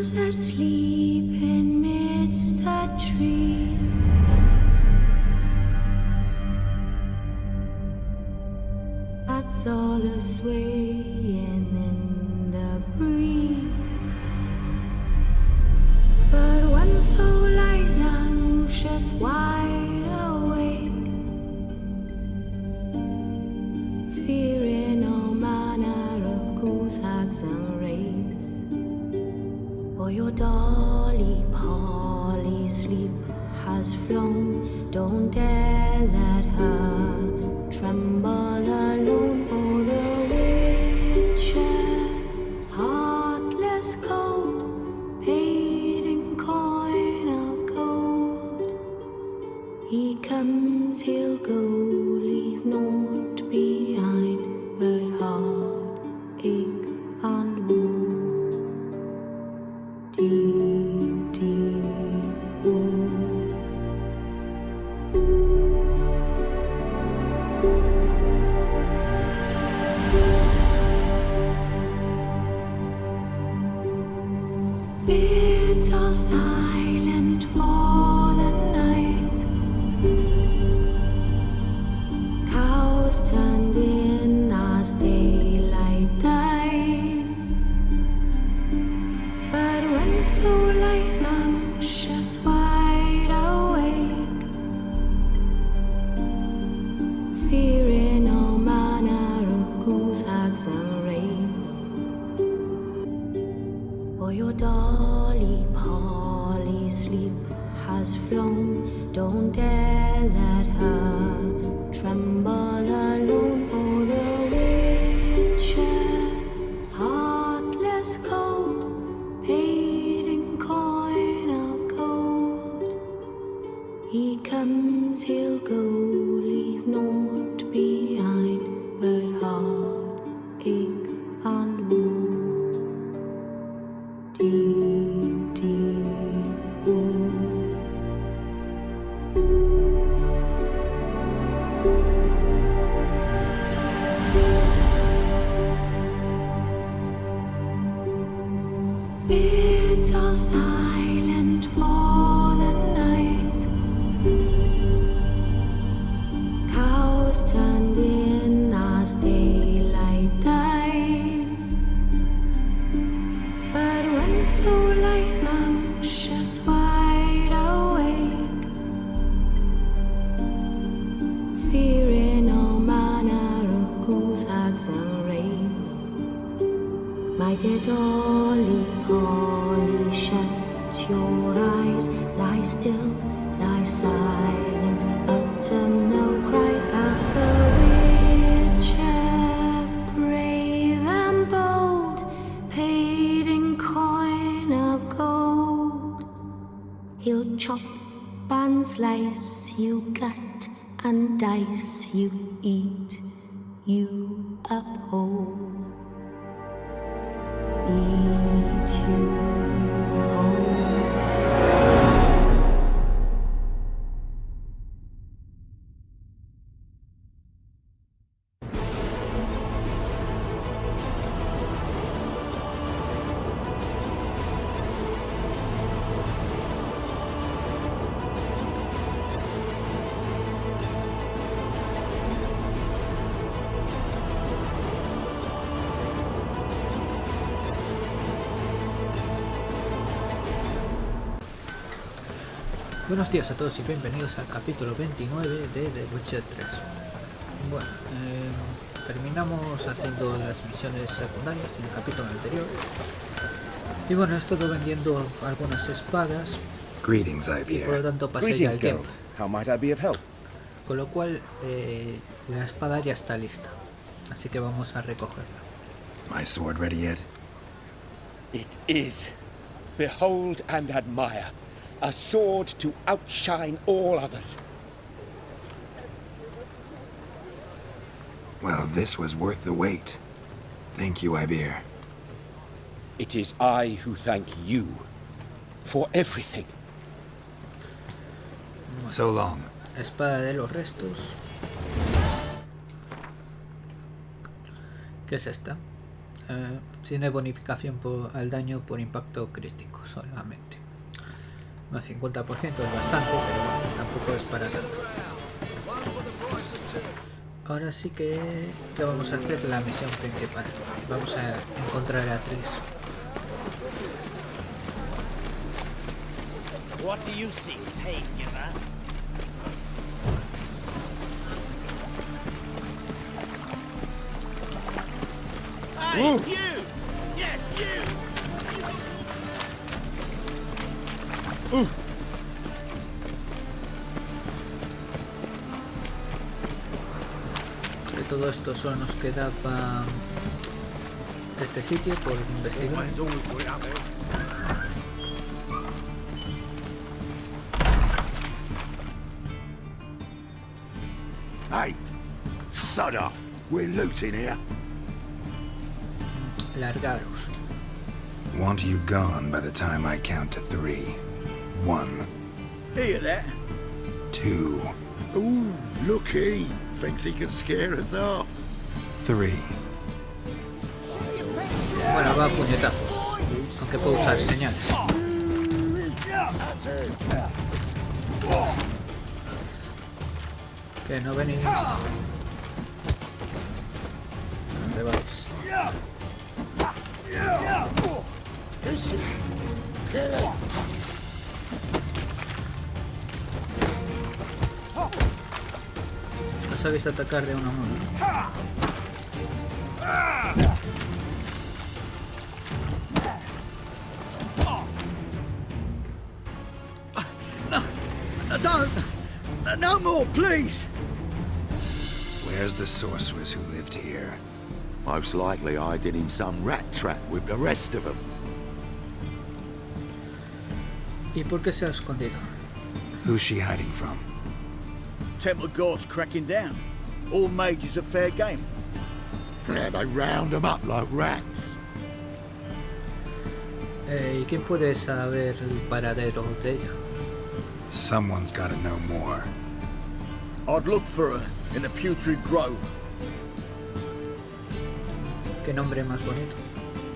Shadows asleep amidst the trees. Bats all a swaying in the breeze. But one soul lies anxious, wide awake, fearing all manner of ghouls, hags and wraiths. For your dolly Polly sleep has flown, don't dare let her tremble alone. For the witcher, heartless cold, paid in coin of gold. He comes, he'll go, leave naught behind but heartache and woe. Deep, deep woe. It's all silent for the night. Cows turned in as daylight dies. But when soul lies anxious, wide awake, fearing all manner of ghouls, hags and wraiths. For your dolly Polly sleep has flown, don't dare let her tremble alone. For the witcher, heartless cold, paid in coin of gold. He comes, he'll go, leave naught behind but heartache and woe. Deep, deep woe. It's all silent for the night. Cows turned in as daylight dies. But when soul lies anxious, wide awake, fearing all manner of ghouls, hags and wraiths. My dear dolly Polly, shut your eyes, lie still, lie silent, utter no cries. As the witcher, brave and bold, paid in coin of gold. He'll chop and slice you, gut and dice you, eat you up whole. Eat you whole. Buenos días a todos y bienvenidos al capítulo 29 de The Witcher 3. Bueno, terminamos haciendo las misiones secundarias en el capítulo anterior. Y bueno, he estado vendiendo algunas espadas. Greetings, y por lo tanto pasé ya el tiempo. How might I be of help? Con lo cual, la espada ya está lista. Así que vamos a recogerla. My sword ready yet? It is. Behold and admire. A sword to outshine all others. Well, this was worth the wait. Thank you, Ibir. It is I who thank you for everything. So long. Espada de los restos. ¿Qué es esta? Tiene bonificación al daño por impacto crítico solamente. Un 50% es bastante, pero bueno, tampoco es para tanto. Ahora sí que vamos a hacer la misión principal. Vamos a encontrar a Triss. What do you see, pain giver? Hey, you! Yes, you! De todo esto solo nos quedaba este sitio por investigar. Hey, sod off. We're looting here. Largaros. Want you gone by the time I count to 3. 1, Hear that? 2, Ooh, looky. Thinks he can scare us off. 3. Bueno, va a puñetazos, aunque puedo usar señales. Que no venís. ¿Dónde vais? No sabéis atacar de uno a uno. No more, please. Where's the sorceress who lived here? Most likely hiding in some rat trap with the rest of them. ¿Y por qué se ha escondido? Who's she hiding from? Temple guards cracking down. All mages are fair game. Yeah, they round them up like rats. ¿Y quién puede saber el paradero de ella? Someone's gotta know more. I'd look for her in the putrid grove. ¿Qué nombre más bonito?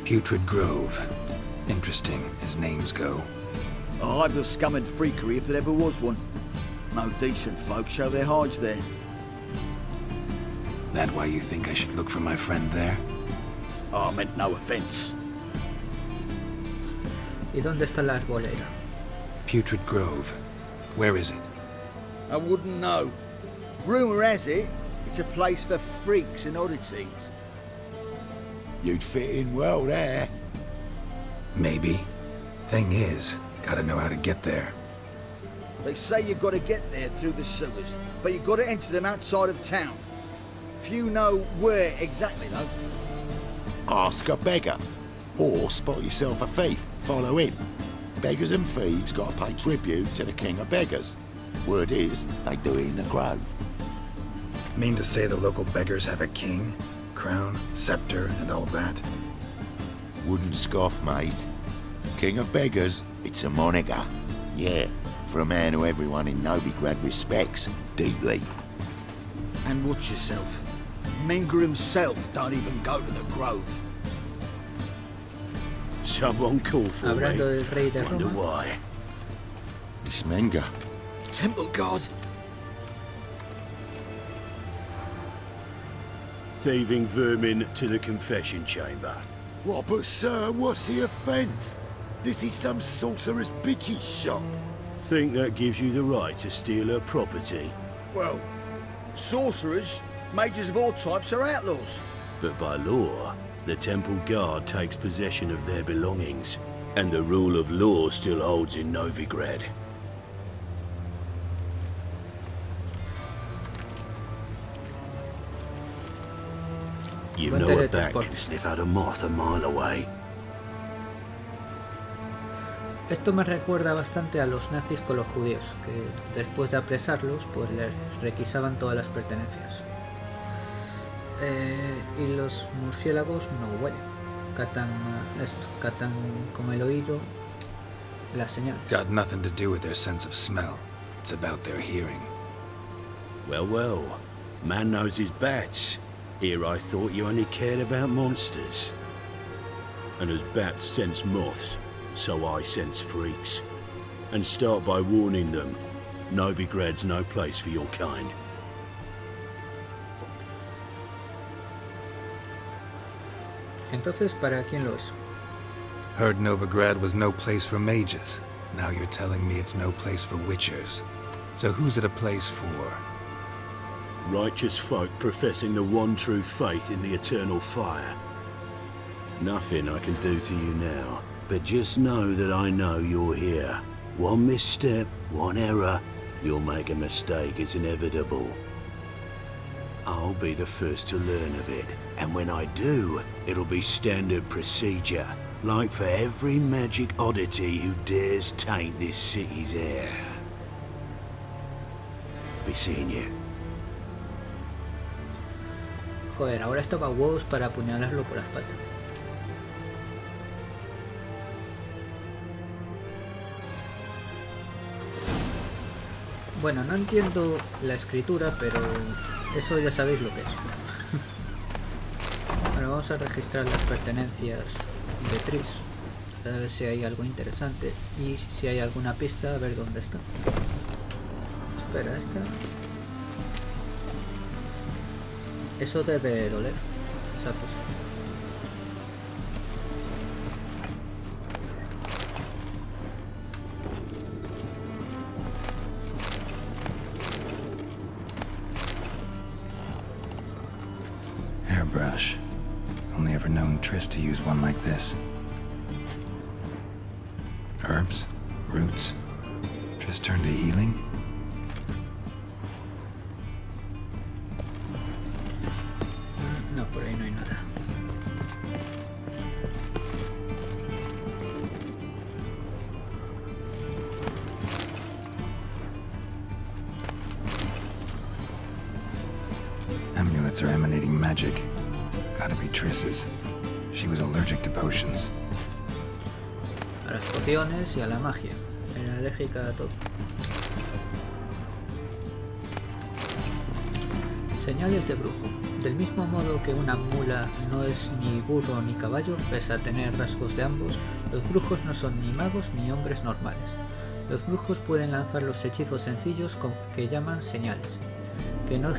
Putrid Grove. Interesting, as names go. A hive of scum and freakery if there ever was one. No decent folk show their hides there. That why you think I should look for my friend there? I meant no offence. ¿Y dónde está la arboleda? Putrid Grove. Where is it? I wouldn't know. Rumour has it, it's a place for freaks and oddities. You'd fit in well there. Maybe. Thing is, gotta know how to get there. They say you've got to get there through the sewers, but you've got to enter them outside of town. Few know where exactly, though. Ask a beggar. Or spot yourself a thief. Follow him. Beggars and thieves got to pay tribute to the king of beggars. Word is, they do it in the grove. Mean to say the local beggars have a king? Crown, scepter, and all that? Wouldn't scoff, mate. King of beggars, it's a moniker. Yeah, for a man who everyone in Novigrad respects deeply. And watch yourself. Menger himself don't even go to the grove. Someone call for me. Hablando del rey de Wonder Roma. why. It's Menger. Temple guard. Thieving vermin to the confession chamber. What, but sir, what's the offence? This is some sorcerer's bitchy shop. Think that gives you the right to steal her property? Well, sorcerers, mages of all types are outlaws. But by law, the temple guard takes possession of their belongings, and the rule of law still holds in Novigrad. You Buen know a bat teletransporte. can sniff out a moth a mile away. Esto me recuerda bastante a los nazis con los judíos, que después de apresarlos, pues les requisaban todas las pertenencias. Y los murciélagos no huelen, catan con el oído las señales. Got nothing to do with their sense of smell. It's about their hearing. Well, well, man knows his bats. Here I thought you only cared about monsters. And as bats sense moths, so I sense freaks. And start by warning them, Novigrad's no place for your kind. Entonces, ¿para quién lo es? Heard Novigrad was no place for mages. Now you're telling me it's no place for witchers. So who's it a place for? Righteous folk professing the one true faith in the eternal fire. Nothing I can do to you now, but just know that I know you're here. One misstep, one error, you'll make a mistake, it's inevitable. I'll be the first to learn of it, and when I do, it'll be standard procedure, like for every magic oddity who dares taint this city's air. Be seeing you. Joder, ahora estaba huevos para apuñalarlo por la espalda. Bueno, no entiendo la escritura, pero eso ya sabéis lo que es. Bueno, vamos a registrar las pertenencias de Triss, a ver si hay algo interesante y si hay alguna pista, a ver dónde está. Espera, esta. Eso debe doler, esa cosa. Hairbrush. Only ever known Triss to use one like this. Herbs? Roots? Triss turned to healing? No, por ahí no hay nada. Amulets are emanating magic. Gotta be Triss's. She was allergic to potions. A las pociones y a la magia. Era alérgica a todo. Señales de brujo. Del mismo modo que una mula no es ni burro ni caballo, pese a tener rasgos de ambos, los brujos no son ni magos ni hombres normales. Los brujos pueden lanzar los hechizos sencillos que llaman señales, que no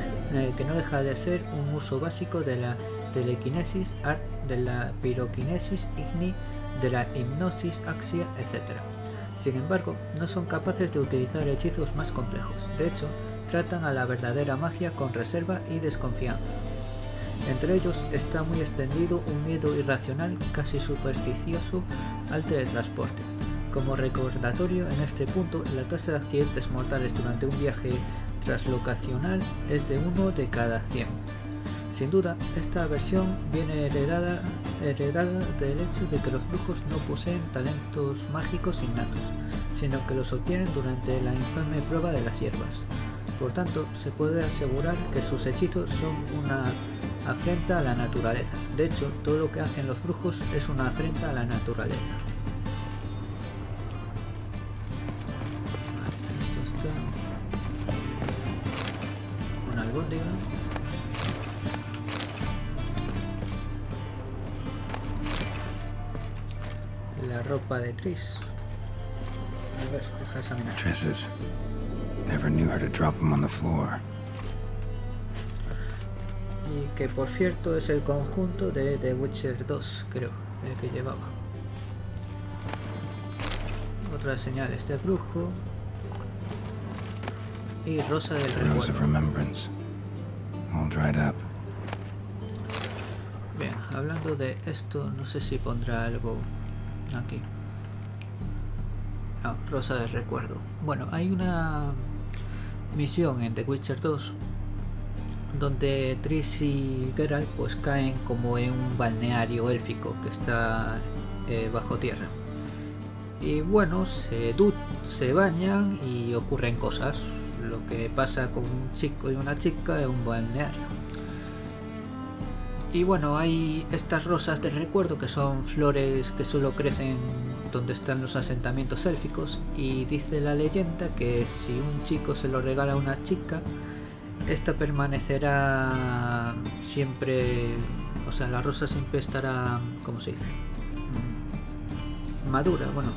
deja de ser un uso básico de la telequinesis, de la piroquinesis, igni, de la hipnosis, axia, etc. Sin embargo, no son capaces de utilizar hechizos más complejos. De hecho, tratan a la verdadera magia con reserva y desconfianza. Entre ellos está muy extendido un miedo irracional, casi supersticioso, al teletransporte. Como recordatorio, en este punto, la tasa de accidentes mortales durante un viaje translocacional es de 1 de cada 100. Sin duda, esta versión viene heredada del hecho de que los brujos no poseen talentos mágicos innatos, sino que los obtienen durante la infame prueba de las hierbas. Por tanto, se puede asegurar que sus hechizos son una afrenta a la naturaleza. De hecho, todo lo que hacen los brujos es una afrenta a la naturaleza. Esto está... una albóndiga. La ropa de Triss. A ver, deja examinar. Triss's. Never knew her to drop them on the floor. Y que por cierto es el conjunto de The Witcher 2, creo, el que llevaba. Otras señales de brujo. Y rosa del Rose of recuerdo. remembrance. All dried up. Bien, hablando de esto, no sé si pondrá algo aquí. Ah, rosa del recuerdo. Bueno, hay una misión en The Witcher 2 donde Triss y Geralt pues caen como en un balneario élfico que está bajo tierra. Y bueno, se bañan y ocurren cosas. Lo que pasa con un chico y una chica en un balneario. Y bueno, hay estas rosas de recuerdo que son flores que solo crecen donde están los asentamientos élficos, y dice la leyenda que si un chico se lo regala a una chica, esta permanecerá siempre, o sea, la rosa siempre estará, ¿cómo se dice? madura, bueno,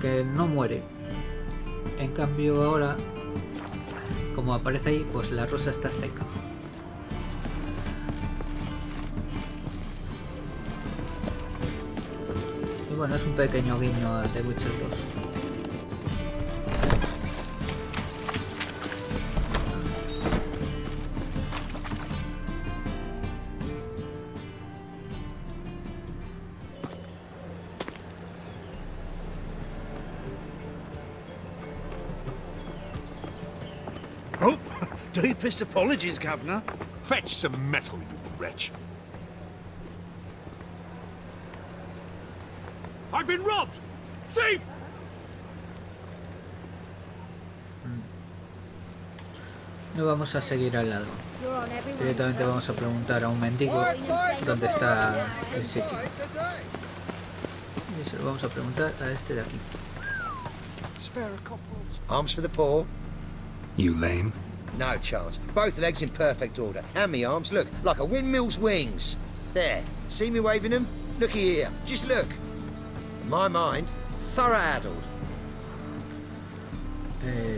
que no muere. En cambio ahora, como aparece ahí, pues la rosa está seca. Y bueno, es un pequeño guiño a The Witcher 2. Oh, deepest apologies, Governor. Fetch some metal, you wretch. I've been robbed! Thief! No vamos a seguir al lado. Directamente vamos a preguntar a un mendigo dónde está el sitio. Y se lo vamos a preguntar a este de aquí. Arms for the poor? You lame? No chance. Both legs in perfect order. And me arms, look, like a windmill's wings. There. See me waving them? Looky here. Just look. In my mind, thorough addled.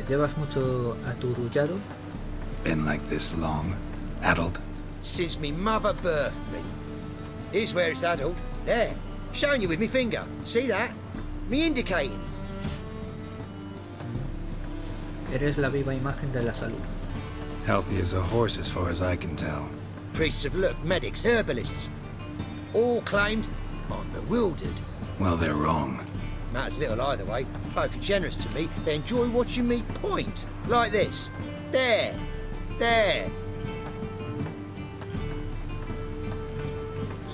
¿Llevas mucho aturullado? Been like this long? Addled? Since me mother birthed me. Here's where it's addled. There. Showing you with me finger. See that? Me indicating. Eres la viva imagen de la salud. Healthy as a horse as far as I can tell. Priests of look, medics, herbalists. All claimed I'm bewildered. Well, they're wrong. Matters little either way. Folk are generous to me. They enjoy watching me point. Like this. There. There.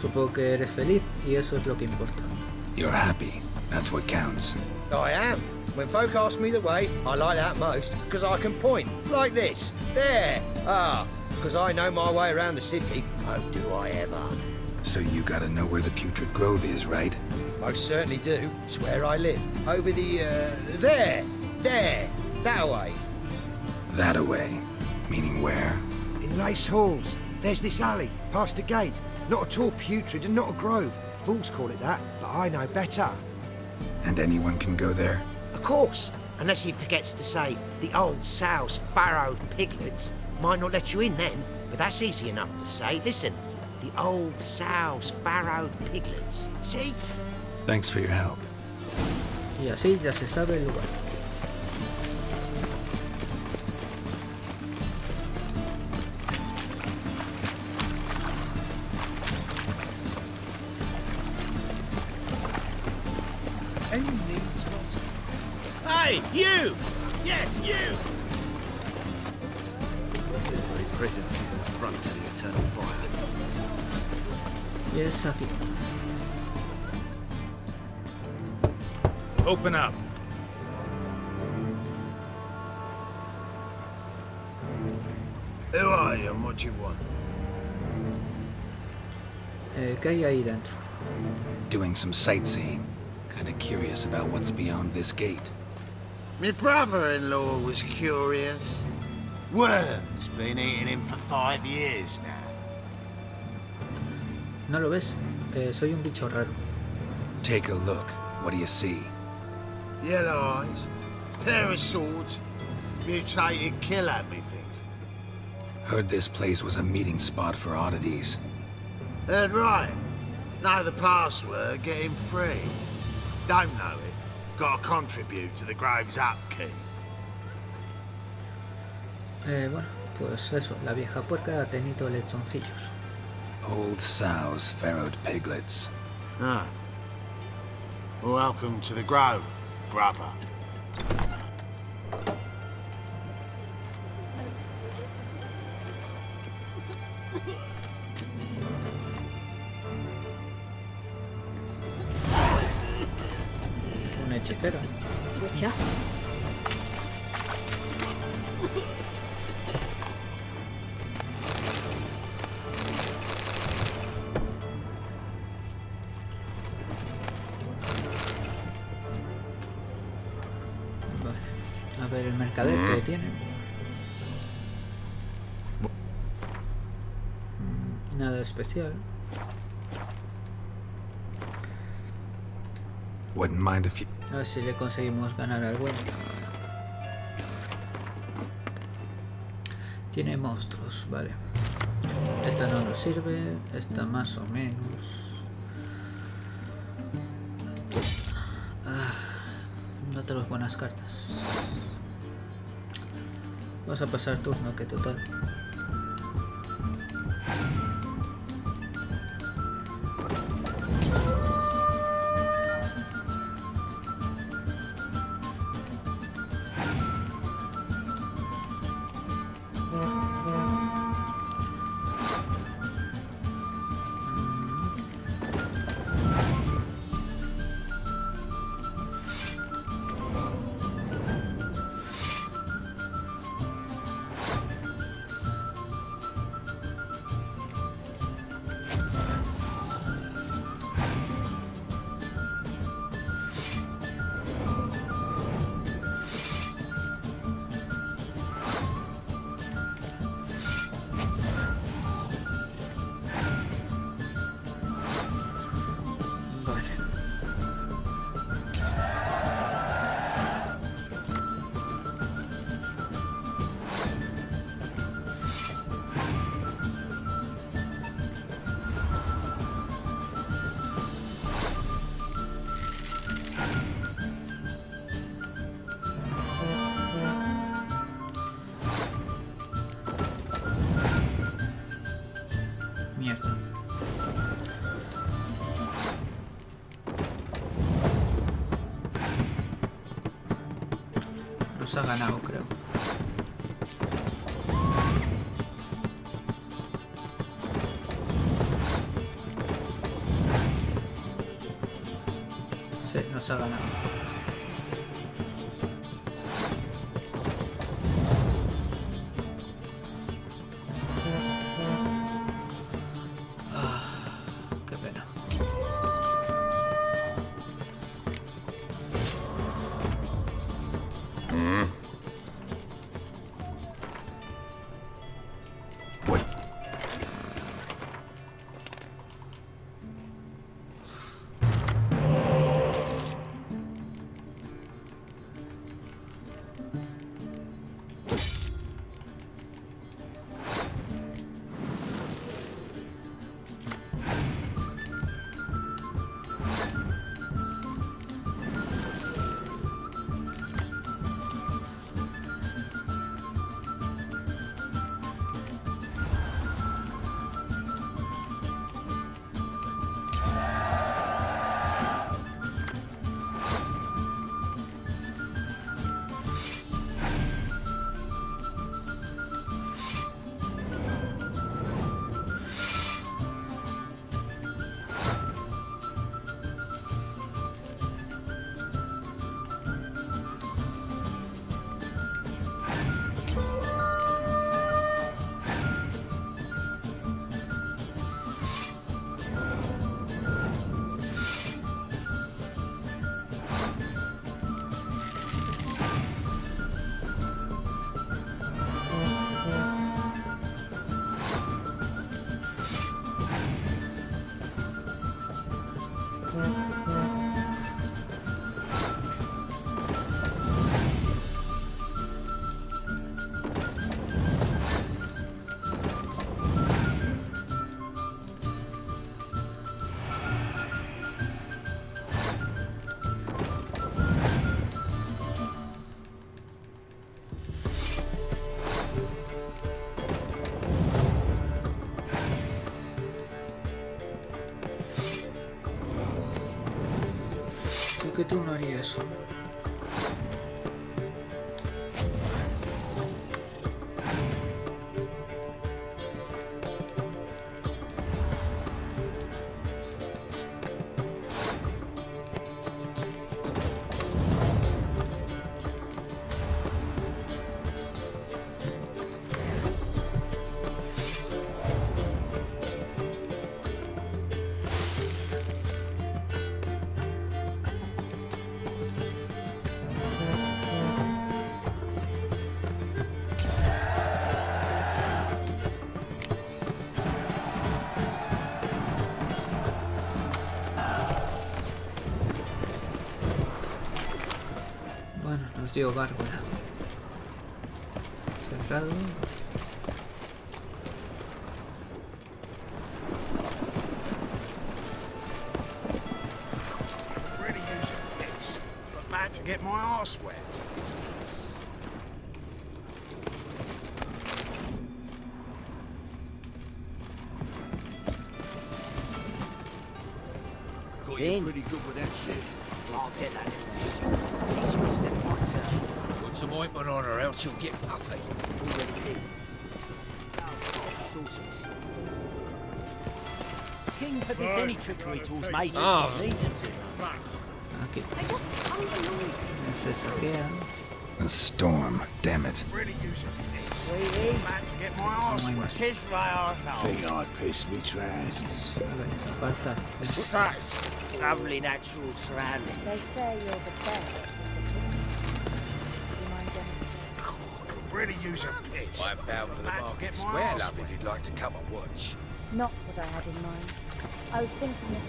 Supongo que eres feliz y eso es lo que importa. You're happy. That's what counts. I am. When folk ask me the way, I like that most, because I can point. Like this. There. Ah. Because I know my way around the city. Oh, do I ever. So you gotta know where the Putrid Grove is, right? Most certainly do. It's where I live. Over the, there. There. That way. That away. Meaning where? In Lace Halls. There's this alley, past the gate. Not at all putrid and not a grove. Fools call it that, but I know better. And anyone can go there? Of course. Unless he forgets to say, the old sow's farrowed piglets. Might not let you in then, but that's easy enough to say. Listen, the old sow's farrowed piglets. See? Thanks for your help. Y así ya se sabe el lugar. Hey, you! Yes, you! His presence is an affront to the eternal fire. Y es aquí. Open up. Who are you and what you want? ¿Qué hay ahí dentro? Doing some sightseeing. Kinda curious about what's beyond this gate. My brother-in-law was curious. Worm's been eating him for 5 years now. ¿No lo ves? Soy un bicho raro. Take a look. What do you see? Yellow eyes, pair of swords, mutated killer, methinks. Heard this place was a meeting spot for oddities. Heard right. Know the password, get him free. Don't know it. Gotta contribute to the Grove's upkeep. Bueno, pues eso, la vieja puerca ha tenido lechoncillos. Old sows, farrowed piglets. Ah. Welcome to the Grove, brother. Un hechicero. Witcher. Vale. A ver el mercader que tiene. Nada especial. Wouldn't mind if you... A ver si le conseguimos ganar al bueno. Tiene monstruos, vale. Esta no nos sirve, esta más o menos. No tenemos buenas cartas. Vamos a pasar turno, que total. Ha ganado, creo. Sí, nos ha ganado. Qué pena. Que tú no harías eso. tío Gárgola. Cerrado. Really using this, but bad to get my arse wet. Got you pretty good with that shit. I'll get that shit. Teach me step by step. Put some ointment on her, else she'll get puffy. Already did. Sauces. King forbids any trickery towards majors. Lead him to. Aquí. I just Se saquea. A storm, damn it. Really using this, bad to get my arse wet. Kiss my arsehole. Think I pissed me trousers. A ver, falta. Such lovely natural surroundings. They say you're the best of the kingdoms. Do you mind demonstrating? Really using this. I'm bound for the Bad to Market get my Square, arse love, wet. if you'd like to come and watch. Not what I had in mind. I was thinking of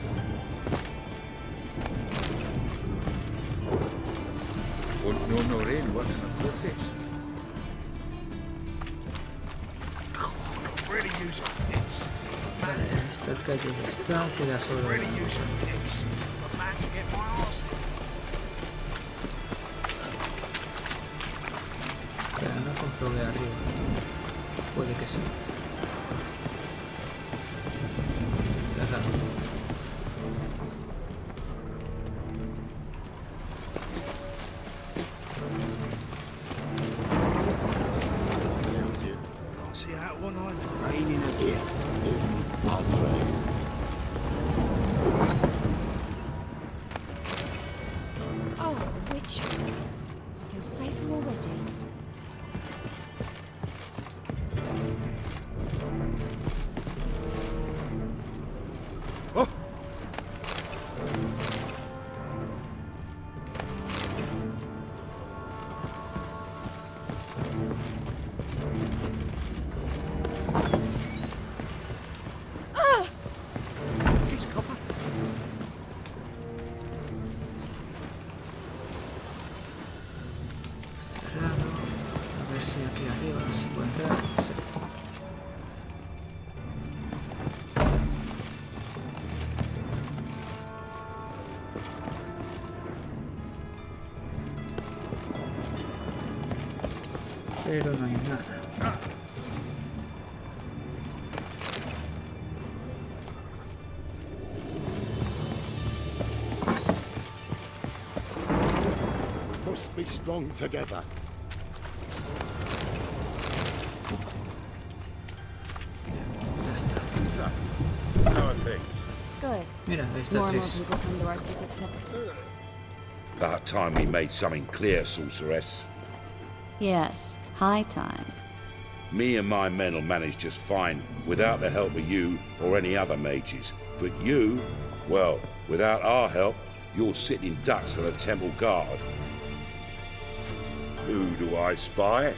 No, really, what's an office? Really using this. Vale, esta calle ya está, queda solo. Really using this, but bad to get my arse wet. Pero no comprobé arriba. Puede que sí. Cerrado. Can't see out one eye. Raining again. Oh, which? You're safer already. Cerrado. A ver si aquí arriba se puede entrar. Sí. Pero no hay nada. Must be strong together. How are things? Good. Mira, ahí está More and more Triss. people come to our secret club. About time we made something clear, sorceress. Yes, high time. Me and my men will manage just fine without the help of you or any other mages. But you, well, without our help, you're sitting ducks for the temple guard. Who do I spy?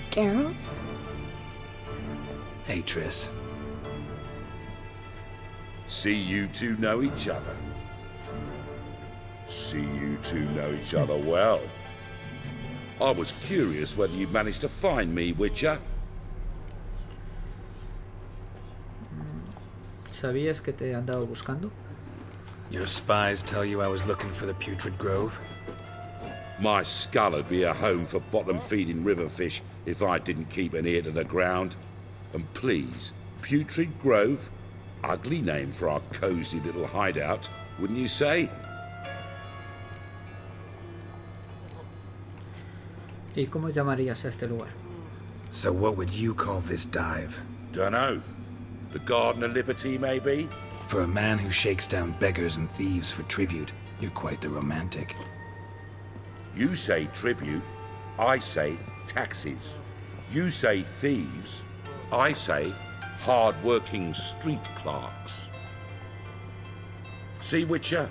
Geralt? Hey, Triss. See you two know each other. See you two know each other well. I was curious whether you managed to find me, Witcher. ¿Sabías que te he andado buscando? Your spies tell you I was looking for the Putrid Grove? My skull would be a home for bottom-feeding river fish if I didn't keep an ear to the ground. And please, Putrid Grove? Ugly name for our cozy little hideout, wouldn't you say? ¿Y cómo llamarías a este lugar? So what would you call this dive? Dunno. The Garden of Liberty, maybe? For a man who shakes down beggars and thieves for tribute, you're quite the romantic. You say tribute, I say taxes. You say thieves, I say hard-working street clerks. See, Witcher,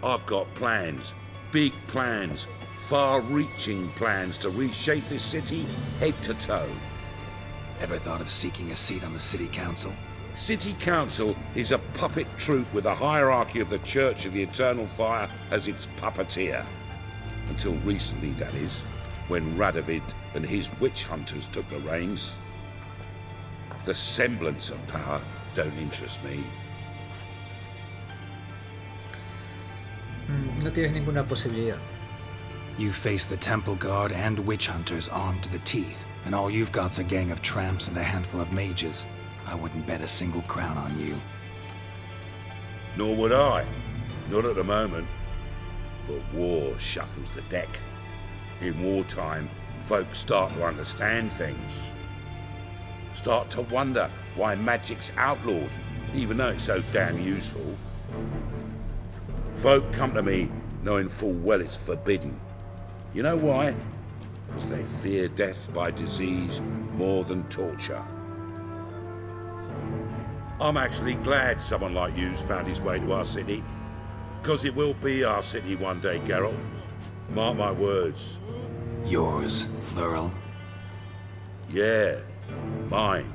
I've got plans, big plans, far-reaching plans to reshape this city head to toe. Ever thought of seeking a seat on the city council? City Council is a puppet troupe with a hierarchy of the Church of the Eternal Fire as its puppeteer. Until recently, that is, when Radovid and his witch hunters took the reins. The semblance of power don't interest me. No tienes ninguna posibilidad. You face the temple guard and witch hunters armed to the teeth, and all you've got's a gang of tramps and a handful of mages. I wouldn't bet a single crown on you. Nor would I. Not at the moment. But war shuffles the deck. In wartime, folks start to understand things. Start to wonder why magic's outlawed, even though it's so damn useful. Folk come to me knowing full well it's forbidden. You know why? Because they fear death by disease more than torture. I'm actually glad someone like you's found his way to our city. Because it will be our city one day, Geralt. Mark my words. Yours, plural. Yeah, mine.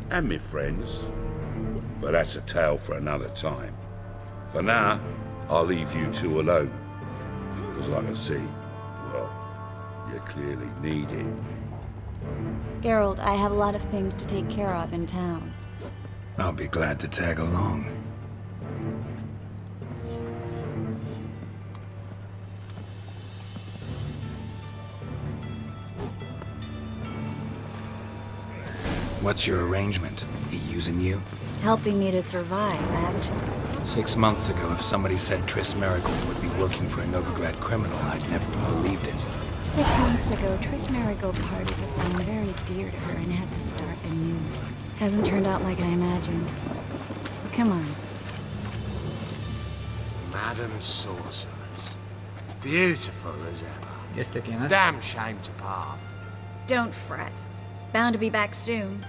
And me friends. But that's a tale for another time. For now, I'll leave you two alone. Because I can see, well, you clearly need it. Geralt, I have a lot of things to take care of in town. I'll be glad to tag along. What's your arrangement? He using you? Helping me to survive, actually. 6 months ago, if somebody said Triss Marigold would be working for a Novigrad criminal, I'd never have believed it. 6 months ago, Triss Marigold parted with someone very dear to her and had to start anew. Hasn't turned out like I imagined. Come on. Madam Sorceress. Beautiful as ever. ¿Y este quién es? Damn shame to part. Don't fret. Bound to be back soon.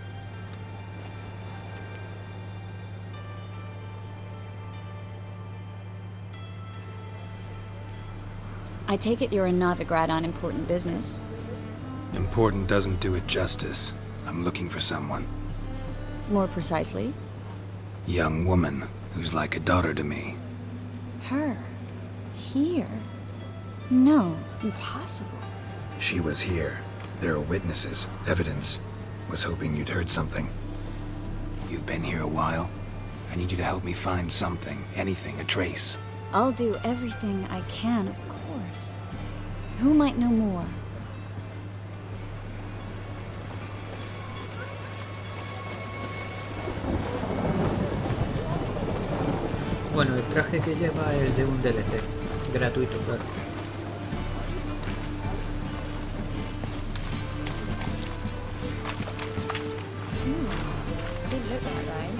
I take it you're in Novigrad on important business. Important doesn't do it justice. I'm looking for someone. More precisely? Young woman who's like a daughter to me. Her? Here? No, impossible. She was here. There are witnesses, evidence. Was hoping you'd heard something. You've been here a while. I need you to help me find something, anything, a trace. I'll do everything I can, of course. Who might know more? Bueno, el traje que lleva es de un DLC. Gratuito, claro. Didn't look that right.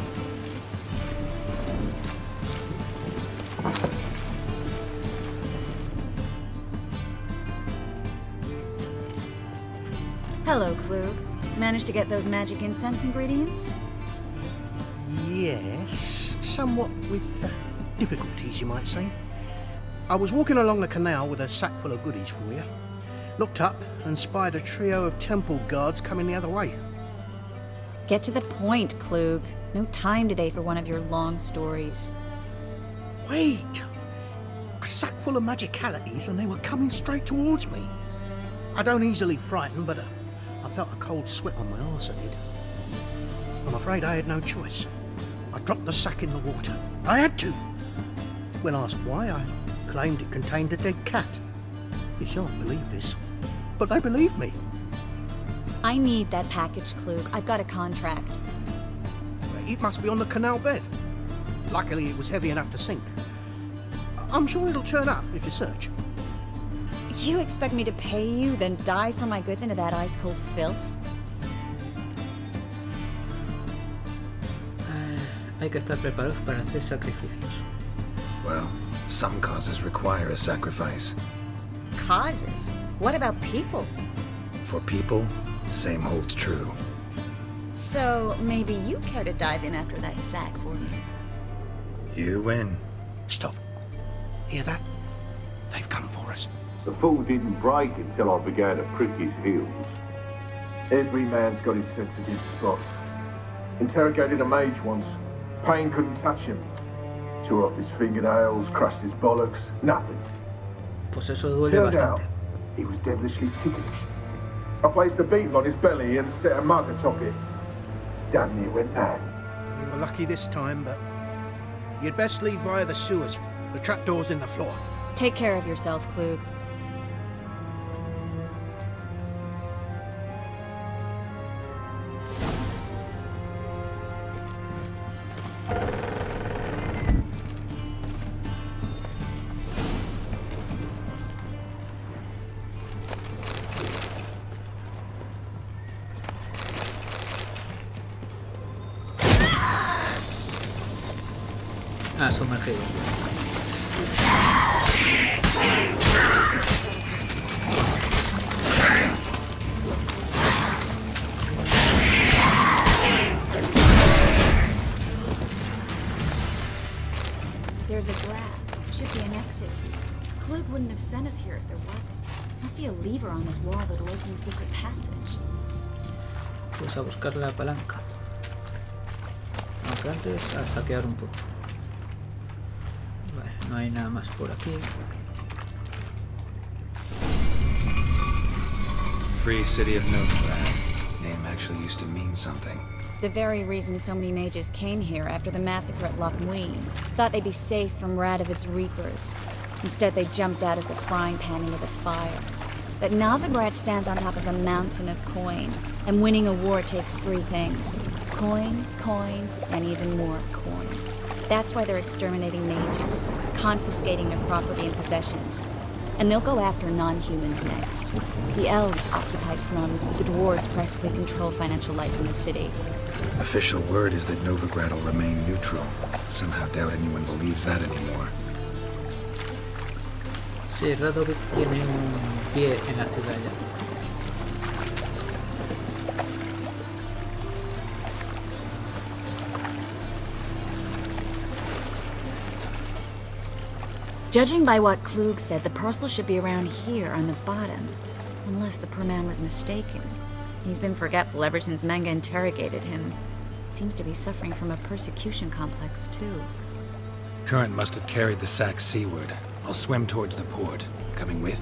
Hello, Klug. Managed to get those magic incense ingredients? Yes, somewhat with difficulties, you might say. I was walking along the canal with a sack full of goodies for you. Looked up and spied a trio of temple guards coming the other way. Get to the point, Klug. No time today for one of your long stories. Wait! A sack full of magicalities and they were coming straight towards me. I don't easily frighten, but I felt a cold sweat on my arse, I did. I'm afraid I had no choice. I dropped the sack in the water. I had to. When asked why, I claimed it contained a dead cat. You shan't believe this, but they believed me. I need that package, Klug. I've got a contract. It must be on the canal bed. Luckily, it was heavy enough to sink. I'm sure it'll turn up if you search. You expect me to pay you, then dive for my goods into that ice-cold filth? Hay que estar preparados para hacer sacrificios. Well, some causes require a sacrifice. Causes? What about people? For people, same holds true. So, maybe you care to dive in after that sack for me? You win. Stop. Hear that? They've come for us. The fall didn't break until I began to prick his heels. Every man's got his sensitive spots. Interrogated a mage once. Pain couldn't touch him. Tore off his fingernails, crushed his bollocks, nothing. Pues eso duele Turned out, bastante. he was devilishly ticklish. I placed a beetle on his belly and set a mug atop it. Damn near went mad. We were lucky this time, but you'd best leave via the sewers. The trapdoor's in the floor. Take care of yourself, Klug. Ah, sumergido. There's a grab. Should be an exit. Klug wouldn't have sent us here if there wasn't. Must be a lever on this wall that'll open a secret passage. Pues a buscar la palanca. Aunque antes a saquear un poco. Vale, no hay nada más por aquí. Free city of Novigrad. Name actually used to mean something. The very reason so many mages came here after the massacre at Loch Muin. Thought they'd be safe from Radovid's reapers. Instead, they jumped out of the frying pan into the fire. But Novigrad stands on top of a mountain of coin, and winning a war takes three things. Coin, coin, and even more coin. That's why they're exterminating mages, confiscating their property and possessions. And they'll go after non-humans next. The elves occupy slums, but the dwarves practically control financial life in the city. Official word is that Novigrad will remain neutral. Somehow doubt anyone believes that anymore. Sí, Radovid tiene un pie en la ciudad ya. Judging by what Klug said, the parcel should be around here on the bottom. Unless the poor man was mistaken. He's been forgetful ever since Manga interrogated him. Seems to be suffering from a persecution complex, too. Current must have carried the sack seaward. I'll swim towards the port. Coming with?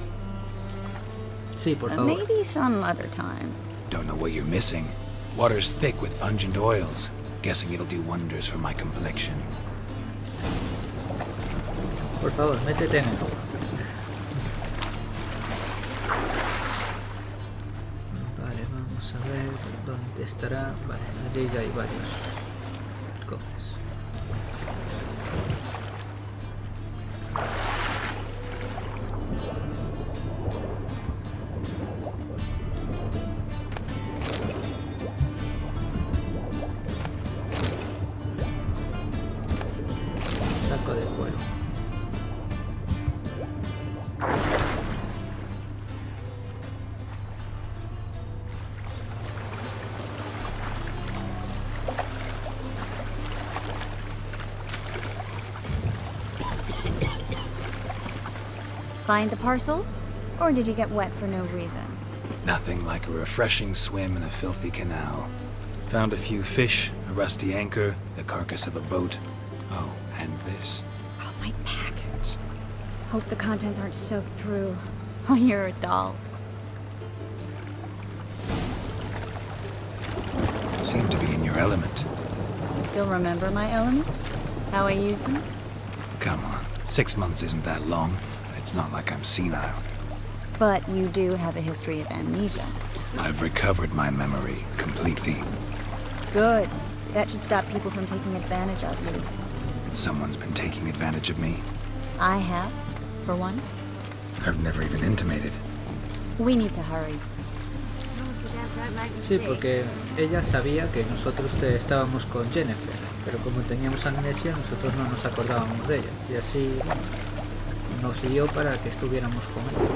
Sí, por favor. Maybe some other time. Don't know what you're missing. Water's thick with pungent oils. Guessing it'll do wonders for my complexion. Por favor, métete en el agua. Vale, vamos a ver dónde estará. Vale, allí ya hay varios cofres. Saco de cuero. Find the parcel? Or did you get wet for no reason? Nothing like a refreshing swim in a filthy canal. Found a few fish, a rusty anchor, the carcass of a boat. Oh, and this. Oh, my package. Hope the contents aren't soaked through. Oh, you're a doll. Seem to be in your element. Still remember my elements? How I use them? Come on, 6 months isn't that long. It's not like I'm senile. But you do have a history of amnesia. I've recovered my memory completely. Good. That should stop people from taking advantage of you. Someone's been taking advantage of me. I have, for one. I've never even intimated. We need to hurry. Sí, porque ella sabía que nosotros estábamos con Jennifer, pero como teníamos amnesia, nosotros no nos acordábamos de ella. Y así, bueno, nos guió para que estuviéramos con él.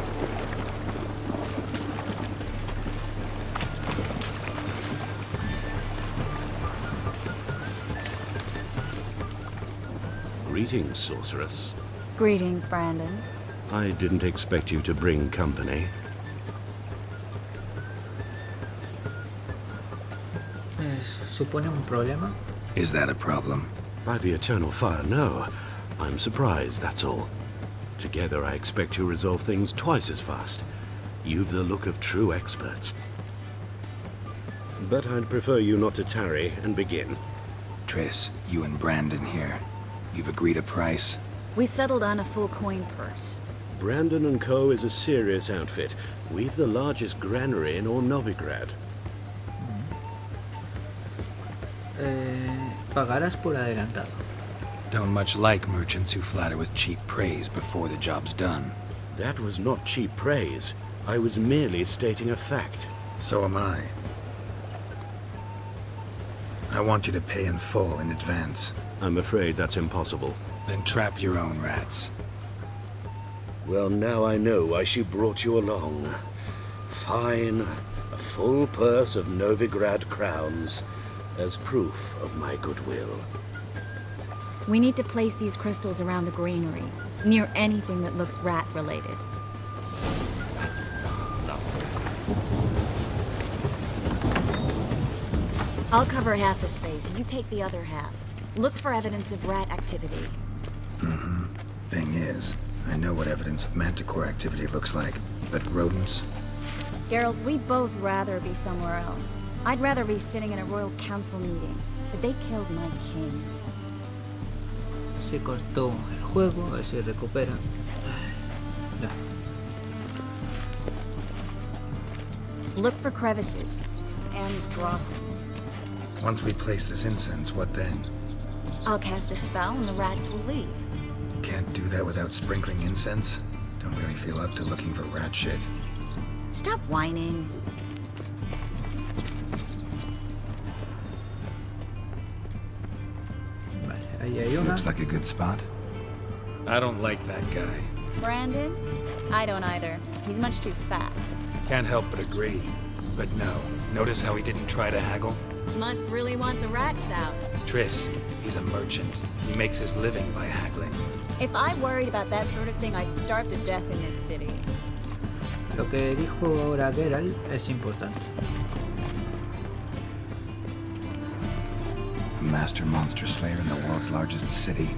Greetings, sorceress. Greetings, Brandon. I didn't expect you to bring company. ¿Supone un problema? Is that a problem? By the eternal fire, no. I'm surprised, that's all. Together, I expect you resolve things twice as fast. You've the look of true experts. But I'd prefer you not to tarry and begin. Triss, you and Brandon here. You've agreed a price? We settled on a full coin purse. Brandon and Co. is a serious outfit. We've the largest granary in all Novigrad. Pagarás por adelantado. Don't much like merchants who flatter with cheap praise before the job's done. That was not cheap praise. I was merely stating a fact. So am I. I want you to pay in full in advance. I'm afraid that's impossible. Then trap your own rats. Well, now I know why she brought you along. Fine. A full purse of Novigrad crowns as proof of my goodwill. We need to place these crystals around the granary, near anything that looks rat-related. I'll cover half the space, you take the other half. Look for evidence of rat activity. Thing is, I know what evidence of manticore activity looks like, but rodents? Geralt, we'd both rather be somewhere else. I'd rather be sitting in a royal council meeting, but they killed my king. Se cortó el juego, a ver si recupera. Ya. Look for crevices and draw holes. Once we place this incense, what then? I'll cast a spell and the rats will leave. Can't do that without sprinkling incense? Don't really feel up to looking for rat shit. Stop whining. Vale, ahí hay una. Looks like a good spot. I don't like that guy. Brandon? I don't either. He's much too fat. Can't help but agree. But no. Notice how he didn't try to haggle? Must really want the rats out. Triss, he's a merchant. He makes his living by haggling. If I worried about that sort of thing, I'd starve to death in this city. Lo que dijo ahora Geralt es importante. A master monster slayer in the world's largest city.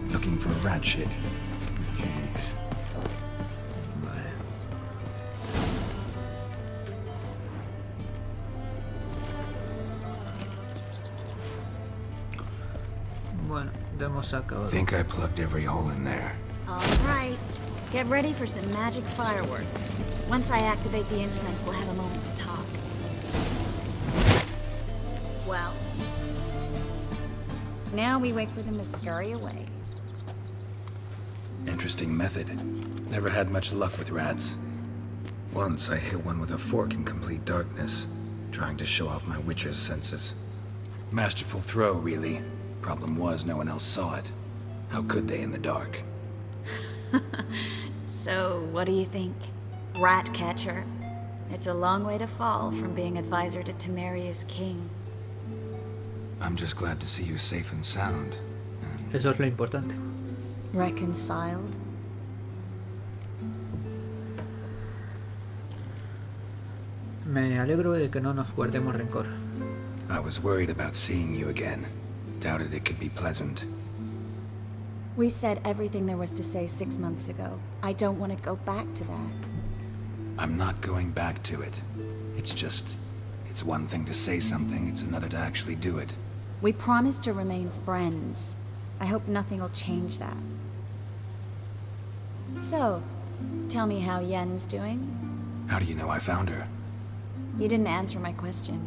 Looking for rat shit. Jeez. Vale. Bueno, hemos acabado. Think I plugged every hole in there. All right. Get ready for some magic fireworks. Once I activate the incense, we'll have a moment to talk. Well, now we wait for them to scurry away. Interesting method. Never had much luck with rats. Once I hit one with a fork in complete darkness, trying to show off my witcher's senses. Masterful throw, really. Problem was, no one else saw it. How could they in the dark? So, what do you think? Rat catcher? It's a long way to fall from being advisor to Temeria's king. I'm just glad to see you safe and sound. Eso es lo importante. Reconciled? Me alegro de que no nos guardemos rencor. I was worried about seeing you again. Doubted it could be pleasant. We said everything there was to say 6 months ago. I don't want to go back to that. I'm not going back to it. It's one thing to say something, it's another to actually do it. We promised to remain friends. I hope nothing will change that. So, tell me how Yen's doing? How do you know I found her? You didn't answer my question.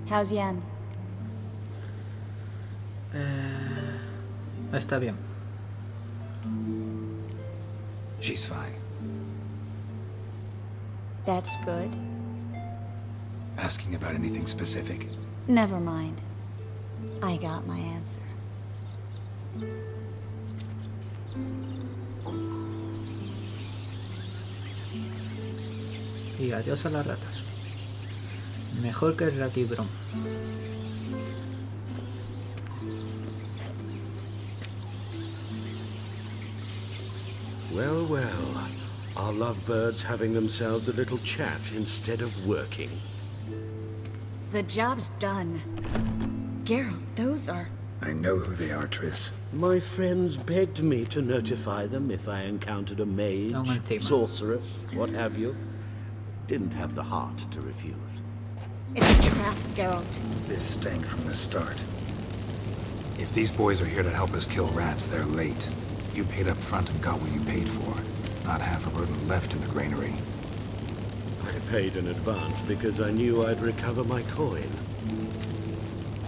How's Yen? Está bien. She's fine. That's good. Asking about anything specific? Never mind. I got my answer. Y adiós a las ratas. Mejor que el ratibrón. Well, well. Our lovebirds having themselves a little chat instead of working. The job's done. Geralt, those are I know who they are, Triss. My friends begged me to notify them if I encountered a mage, sorceress, what have you. Didn't have the heart to refuse. It's a trap, Geralt. This stank from the start. If these boys are here to help us kill rats, they're late. You paid up front and got what you paid for. Not half a rodent left in the granary. I paid in advance because I knew I'd recover my coin.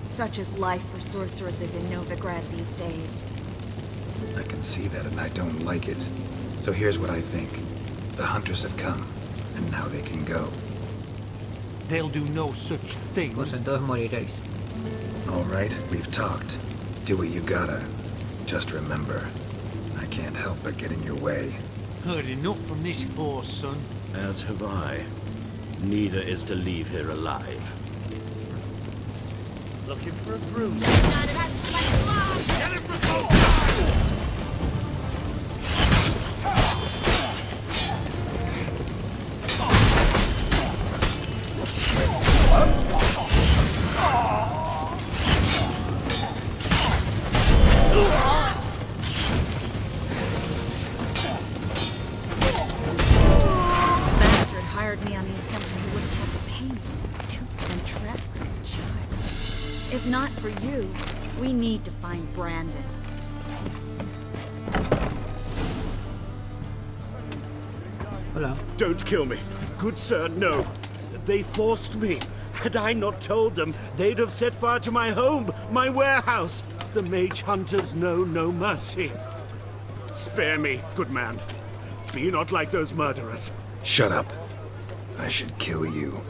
Such is life for sorceresses in Novigrad these days. I can see that and I don't like it. So here's what I think. The hunters have come, and now they can go. They'll do no such thing. Pues entonces moriréis. All right, we've talked. Do what you gotta. Just remember, I can't help but get in your way. Heard enough from this horse, son. As have I. Neither is to leave here alive. Looking for a bruise. If not for you, we need to find Brandon. Hola. Don't kill me. Good sir, no. They forced me. Had I not told them, they'd have set fire to my home, my warehouse. The mage hunters know no mercy. Spare me, good man. Be not like those murderers. Shut up. I should kill you.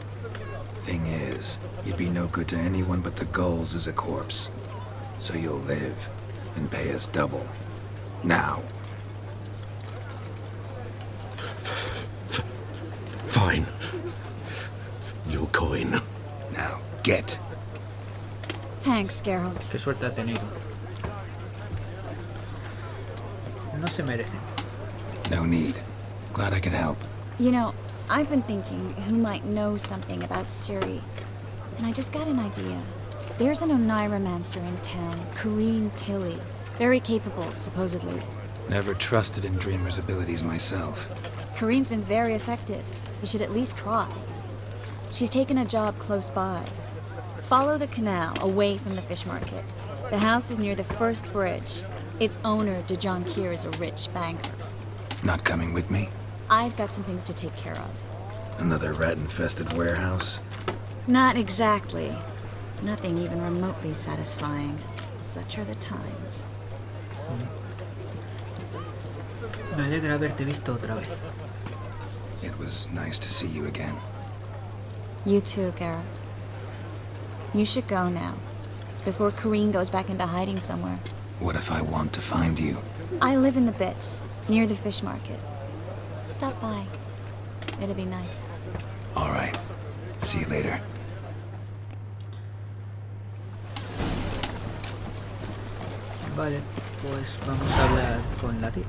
Thing is, you'd be no good to anyone but the gulls as a corpse. So you'll live and pay us double. Now. Fine. Your coin. Now, get. Thanks, Geralt. Qué suerte ha tenido. No se merecen. No need. Glad I could help. You know, I've been thinking who might know something about Ciri. And I just got an idea. There's an Oneiromancer in town, Corrine Tilly. Very capable, supposedly. Never trusted in Dreamer's abilities myself. Corrine's been very effective. You should at least try. She's taken a job close by. Follow the canal away from the fish market. The house is near the first bridge. Its owner, DeJohn Kier, is a rich banker. Not coming with me? I've got some things to take care of. Another rat-infested warehouse? Not exactly. Nothing even remotely satisfying. Such are the times. Me alegra haberte visto otra vez. It was nice to see you again. You too, Geralt. You should go now, before Corrine goes back into hiding somewhere. What if I want to find you? I live in the Bits, near the fish market. Stop by. It'll be nice. All right. See you later. Vale, pues vamos a hablar con la tía.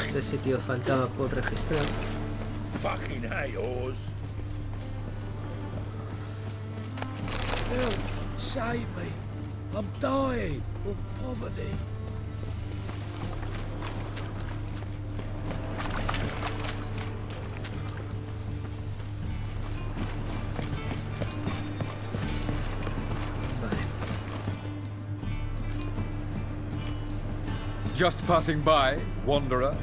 Este sitio faltaba por registrar. Fucking hayors. Help, save me. I'm dying of poverty. Just passing by, wanderer?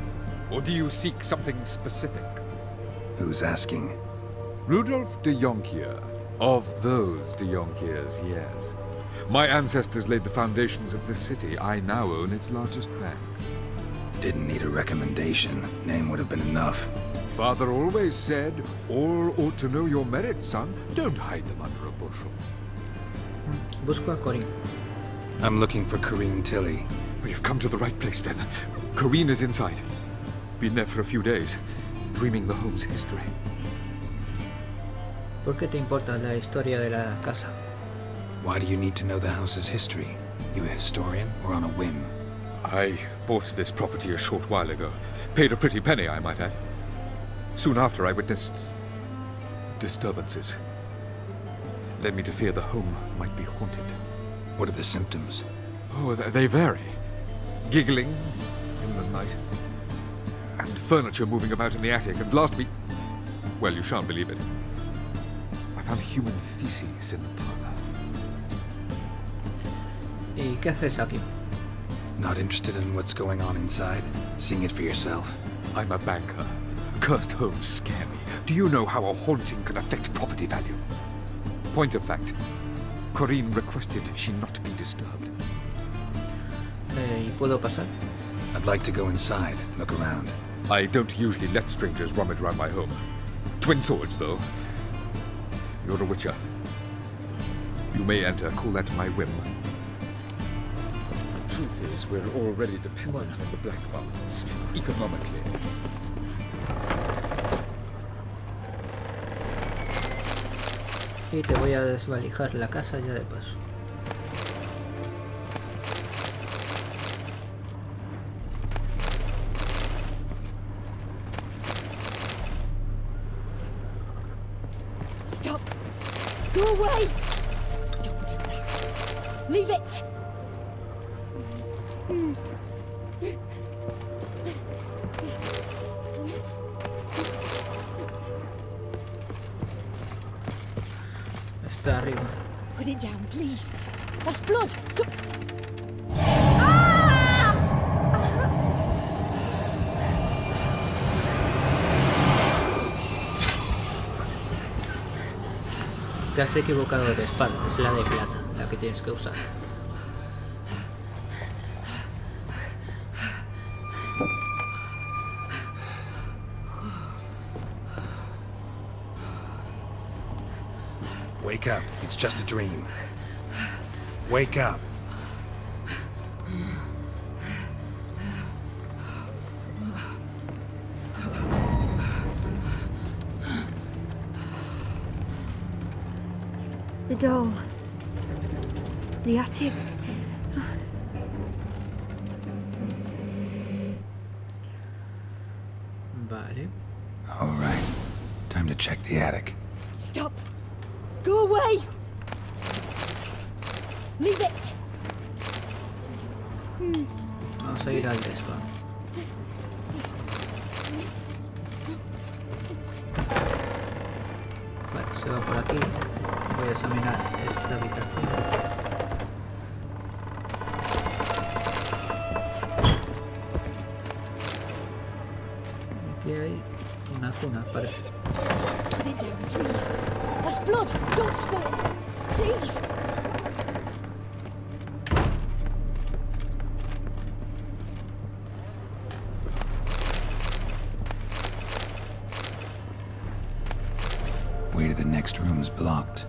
Or do you seek something specific? Who's asking? Rudolf de Jonkier. Of those de Jonkiers, yes. My ancestors laid the foundations of this city. I now own its largest bank. Didn't need a recommendation. Name would have been enough. Father always said, all ought to know your merits, son. Don't hide them under a bushel. Busco a Corrine. I'm looking for Corrine Tilly. You've come to the right place, then. Corrine is inside. Been there for a few days, dreaming the home's history. ¿Por qué te importa la historia de la casa? Why do you need to know the house's history? You a historian or on a whim? I bought this property a short while ago. Paid a pretty penny, I might add. Soon after, I witnessed disturbances. Led me to fear the home might be haunted. What are the symptoms? Oh, they vary. Giggling in the night, and furniture moving about in the attic, and last week... Well, you shan't believe it. I found human feces in the parlor. ¿Y qué haces aquí? Not interested in what's going on inside? Seeing it for yourself? I'm a banker. Cursed homes scare me. Do you know how a haunting can affect property value? Point of fact, Corinne requested she not be disturbed. ¿Y puedo pasar? I'd like to go inside, look around. I don't usually let strangers rummage around my home. Twin swords, though. You're a witcher. You may enter, call that my whim. The truth is, we're already dependent on the black markets, economically. Y te voy a desvalijar la casa ya de paso. Stop! Go away! Don't do that. Leave it! Está arriba. Put it down, please. That's blood. Te has equivocado de espada, es la de plata, la que tienes que usar. Wake up, it's just a dream. Wake up. The doll. The attic. Vale. All right. Time to check the attic. Stop! Go away! Leave it! Vamos a ir al desván. Vale, se va por aquí. Voy a examinar esta habitación. Aquí hay una cuna, parece. Put it down, please. That's blood. Don't spill it. Please. Way to the next room's blocked.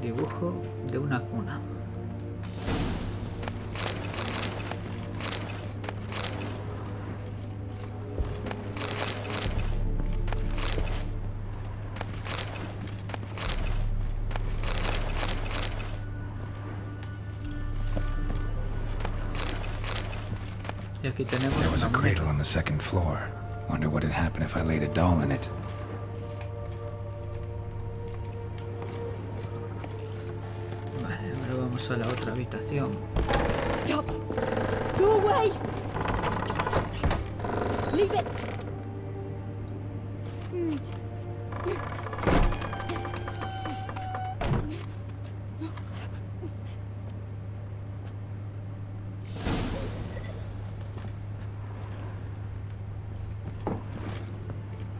Dibujo de una cuna. Y aquí tenemos There was a una cradle muñeca. on the second floor. Wonder what'd happen if I laid a doll in it. Vale, ahora vamos a la otra habitación. Stop! Go away! Leave it!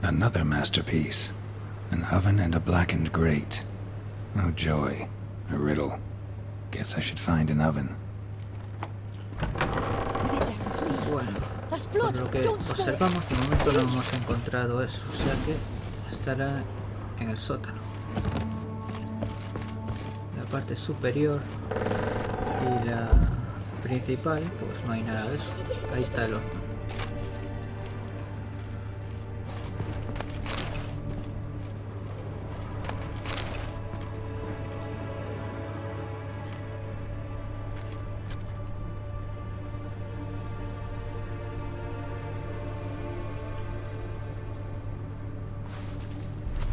Another masterpiece. An oven and a blackened grate. Oh joy. A riddle. Guess I should find an oven. Bueno, por lo que observamos, de momento no hemos encontrado eso, o sea que estará en el sótano. La parte superior y la principal pues no hay nada de eso. Ahí está el horno.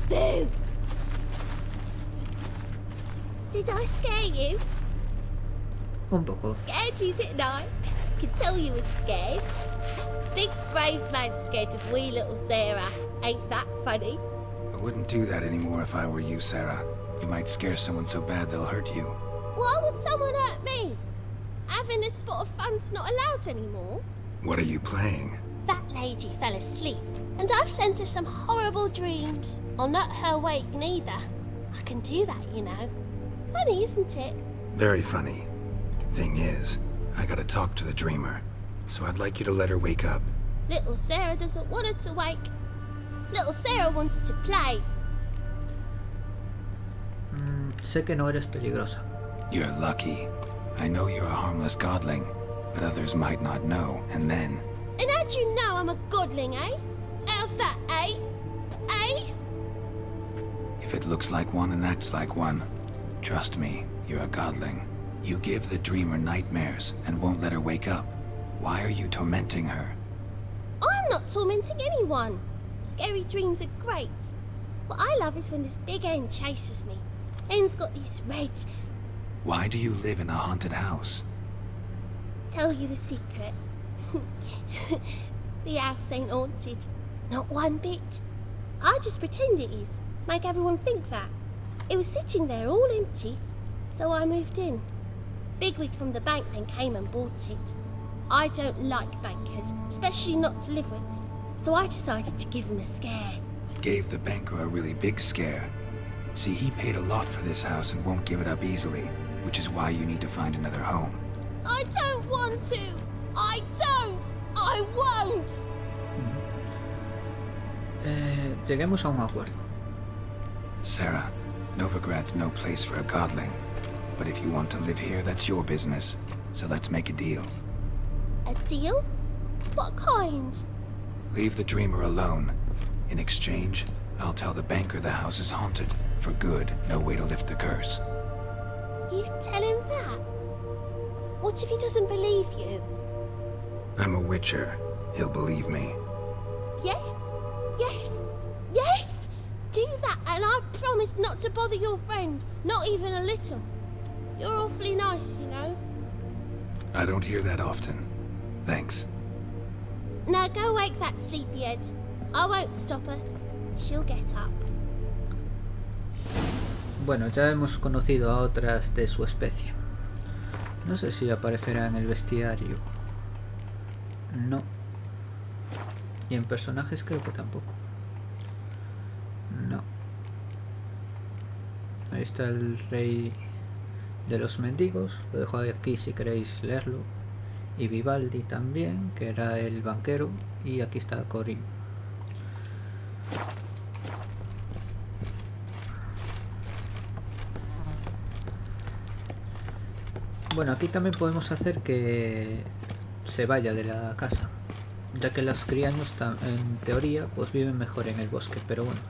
Boo! Did I scare you? Un poco. Scared you, didn't I? Could tell you was scared. Big brave man scared of wee little Sarah. Ain't that funny? I wouldn't do that anymore if I were you, Sarah. You might scare someone so bad they'll hurt you. Why would someone hurt me? Having a spot of fun's not allowed anymore. What are you playing? That lady fell asleep, and I've sent her some horrible dreams. I'll not her awake neither. I can do that, you know. Funny, isn't it? Very funny. Thing is, I gotta talk to the dreamer, so I'd like you to let her wake up. Little Sarah doesn't want her to wake. Little Sarah wants to play. Sé que no eres peligrosa. You're lucky. I know you're a harmless godling, but others might not know, and then... And how'd you know I'm a godling, eh? How's that, eh? Eh? If it looks like one and acts like one, trust me, you're a godling. You give the dreamer nightmares and won't let her wake up. Why are you tormenting her? I'm not tormenting anyone. Scary dreams are great. What I love is when this big hen chases me. Hen's got these red... Why do you live in a haunted house? Tell you a secret. The house ain't haunted. Not one bit. I just pretend it is. Make everyone think that. It was sitting there all empty, so I moved in. Bigwig from the bank then came and bought it. I don't like bankers, especially not to live with, so I decided to give him a scare. Gave the banker a really big scare. See, he paid a lot for this house and won't give it up easily, which is why you need to find another home. I don't want to! I don't! I won't! Lleguemos a un acuerdo. Sarah, Novigrad's no place for a godling. But if you want to live here, that's your business. So let's make a deal. A deal? What kind? Leave the dreamer alone. In exchange, I'll tell the banker the house is haunted. For good, no way to lift the curse. You tell him that? What if he doesn't believe you? I'm a witcher. He'll believe me. Yes? Yes? Yes! Do that and I promise not to bother your friend. Not even a little. You're awfully nice, you know. I don't hear that often. Thanks. Now go wake that sleepyhead. I won't stop her. She'll get up. Bueno, ya hemos conocido a otras de su especie. No sé si aparecerá en el bestiario. No. Y en personajes creo que tampoco. No. Ahí está el rey de los mendigos. Lo dejo aquí si queréis leerlo. Y Vivaldi también, que era el banquero. Y aquí está Corín. Bueno, aquí también podemos hacer que se vaya de la casa, ya que los crianos en teoría pues viven mejor en el bosque, pero bueno,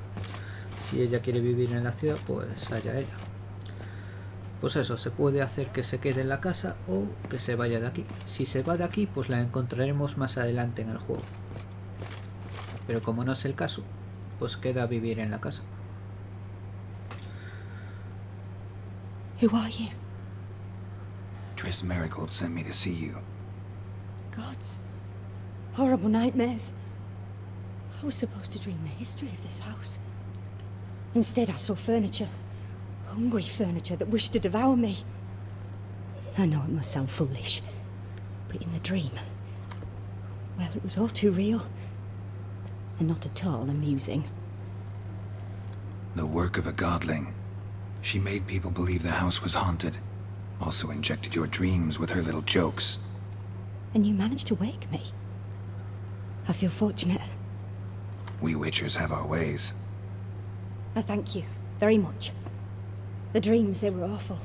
si ella quiere vivir en la ciudad, pues allá ella. Pues eso, se puede hacer que se quede en la casa o que se vaya de aquí. Si se va de aquí, pues la encontraremos más adelante en el juego, pero como no es el caso, pues queda vivir en la casa. Who are you? Triss Marigold sent me to see you. Gods. Horrible nightmares. I was supposed to dream the history of this house. Instead, I saw furniture. Hungry furniture that wished to devour me. I know it must sound foolish, but in the dream, well, it was all too real. And not at all amusing. The work of a godling. She made people believe the house was haunted. Also injected your dreams with her little jokes. And you managed to wake me. I feel fortunate. We witchers have our ways. I thank you very much. The dreams, they were awful.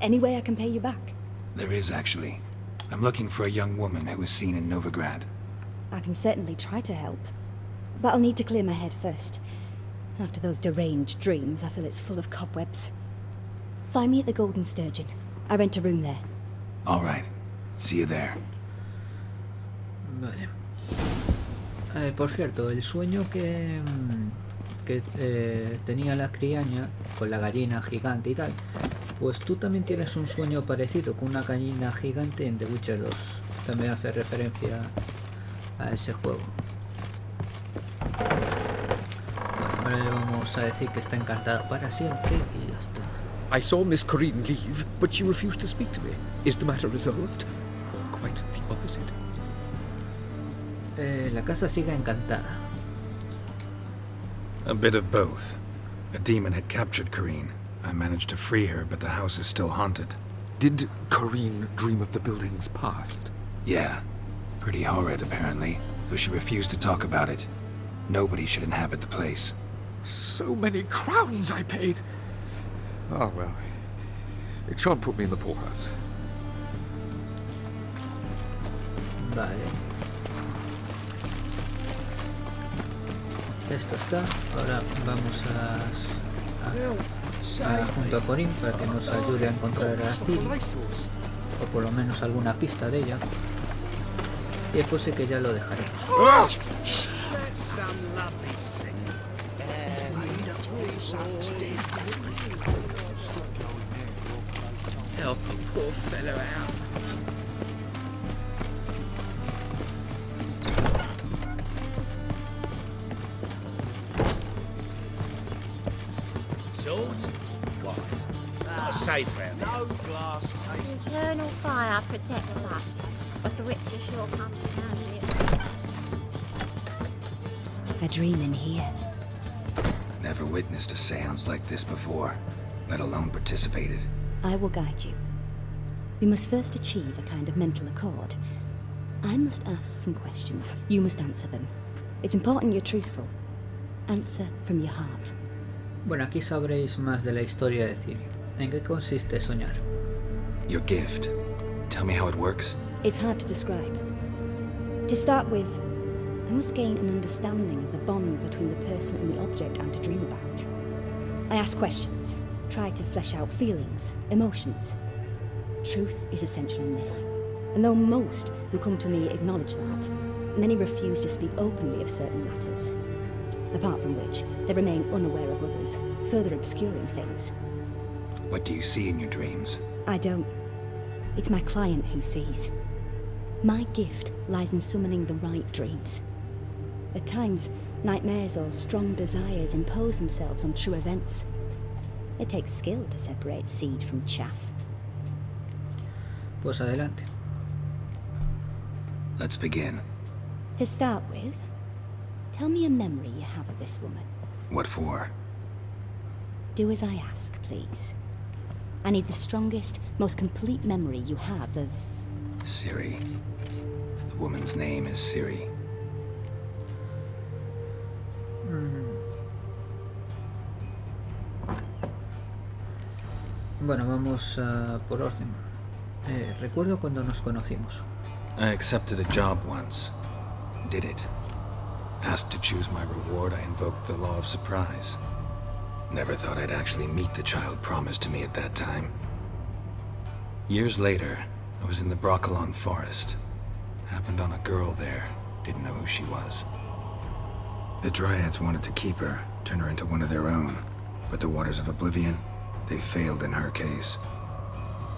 Any way I can pay you back? There is, actually. I'm looking for a young woman who was seen in Novigrad. I can certainly try to help. But I'll need to clear my head first. After those deranged dreams, I feel it's full of cobwebs. Find me at the Golden Sturgeon. I rent a room there. All right. See you there. Vale. Por cierto, el sueño que tenía la criaña con la gallina gigante y tal, pues tú también tienes un sueño parecido con una gallina gigante en The Witcher 2. También hace referencia a ese juego. Bueno, ahora le vamos a decir que está encantada para siempre y ya está. I saw Miss Corinne leave, but she refused to speak to me. Is the matter resolved? Or quite the opposite? La casa sigue encantada. A bit of both. A demon had captured Corinne. I managed to free her, but the house is still haunted. Did Corinne dream of the building's past? Yeah. Pretty horrid, apparently, though she refused to talk about it. Nobody should inhabit the place. So many crowns I paid! Ah, well. It shan't put me in the poorhouse. Vale. Esto está. Ahora vamos a junto a Corinne para que nos ayude a encontrar a Ciri, o por lo menos alguna pista de ella. Y después sí que ya lo dejaremos. Help a poor fellow out. Not safe round here. No glass taste. Eternal fire protects us. But the witch is sure comes down here. A dream in here. Never witnessed a seance like this before, let alone participated. I will guide you. We must first achieve a kind of mental accord. I must ask some questions. You must answer them. It's important you're truthful. Answer from your heart. Bueno, aquí sabréis más de la historia de Ciri. ¿En qué consiste soñar? Your gift. Tell me how it works. It's hard to describe. To start with, I must gain an understanding of the bond between the person and the object I'm to dream about. I ask questions, try to flesh out feelings, emotions. Truth is essential in this. And though most who come to me acknowledge that, many refuse to speak openly of certain matters. Apart from which, they remain unaware of others, further obscuring things. What do you see in your dreams? I don't. It's my client who sees. My gift lies in summoning the right dreams. At times, nightmares or strong desires impose themselves on true events. It takes skill to separate seed from chaff. Pues adelante. Let's begin. To start with, tell me a memory you have of this woman. What for? Do as I ask, please. I need the strongest, most complete memory you have of... Ciri. The woman's name is Ciri. Bueno, vamos por orden. Recuerdo cuando nos conocimos. I accepted a job once. Did it. Asked to choose my reward, I invoked the law of surprise. Never thought I'd actually meet the child promised to me at that time. Years later, I was in the Broccolon forest. Happened on a girl there. Didn't know who she was. The Dryads wanted to keep her, turn her into one of their own. But the Waters of Oblivion, they failed in her case.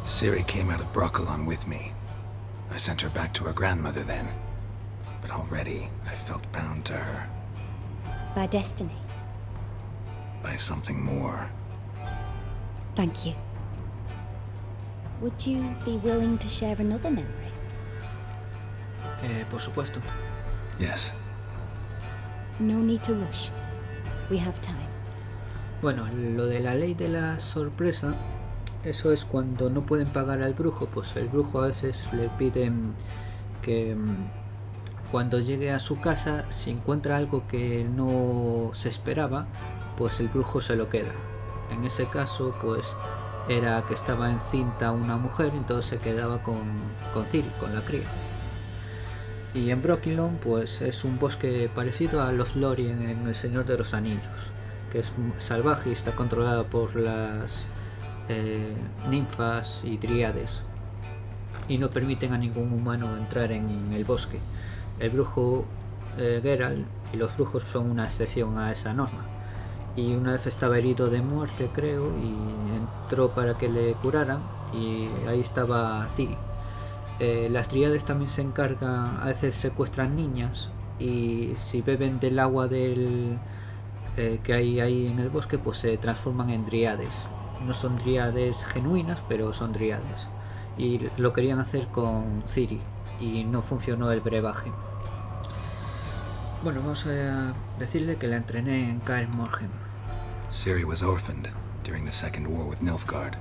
Ciri came out of Broccolon with me. I sent her back to her grandmother then. But already, I felt bound to her. By destiny. By something more. Thank you. Would you be willing to share another memory? Por supuesto. Yes. No need to rush. We have time. Bueno, lo de la ley de la sorpresa, eso es cuando no pueden pagar al brujo, pues el brujo a veces le piden que cuando llegue a su casa, si encuentra algo que no se esperaba, pues el brujo se lo queda. En ese caso, pues era que estaba encinta una mujer, entonces se quedaba con Ciri, con la cría. Y en Brokilon pues es un bosque parecido a los Lorien en El Señor de los Anillos, que es salvaje y está controlado por las ninfas y dríades, y no permiten a ningún humano entrar en el bosque. El brujo Geralt y los brujos son una excepción a esa norma. Y una vez estaba herido de muerte, creo, y entró para que le curaran, y ahí estaba Ciri. Las dríades también se encargan, a veces secuestran niñas, y si beben del agua que hay ahí en el bosque, pues se transforman en dríades. No son dríades genuinas, pero son dríades. Y lo querían hacer con Ciri, y no funcionó el brebaje. Bueno, vamos a decirle que la entrené en Kaer Morhen. Ciri was orphaned during the Second War with Nilfgaard.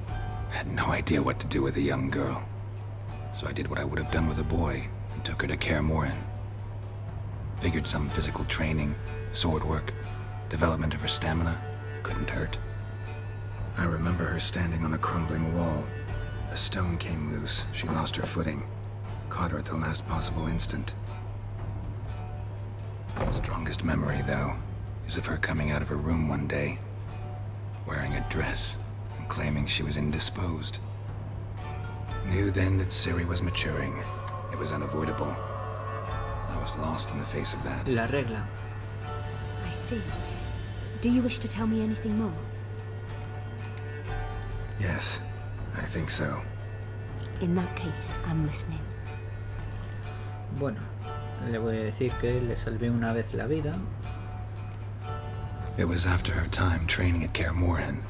I had no idea what to do with a young girl, so I did what I would have done with a boy and took her to Kaer Morhen. Figured some physical training, sword work, development of her stamina couldn't hurt. I remember her standing on a crumbling wall. A stone came loose, she lost her footing, caught her at the last possible instant. Strongest memory, though, is of her coming out of her room one day, wearing a dress and claiming she was indisposed. Knew then that Ciri was maturing. It was unavoidable. I was lost in the face of that. La regla. I see. Do you wish to tell me anything more? Yes, I think so. In that case, I'm listening. Bueno, le voy a decir que le salvé una vez la vida. It was after her time training at Kaer Morhen.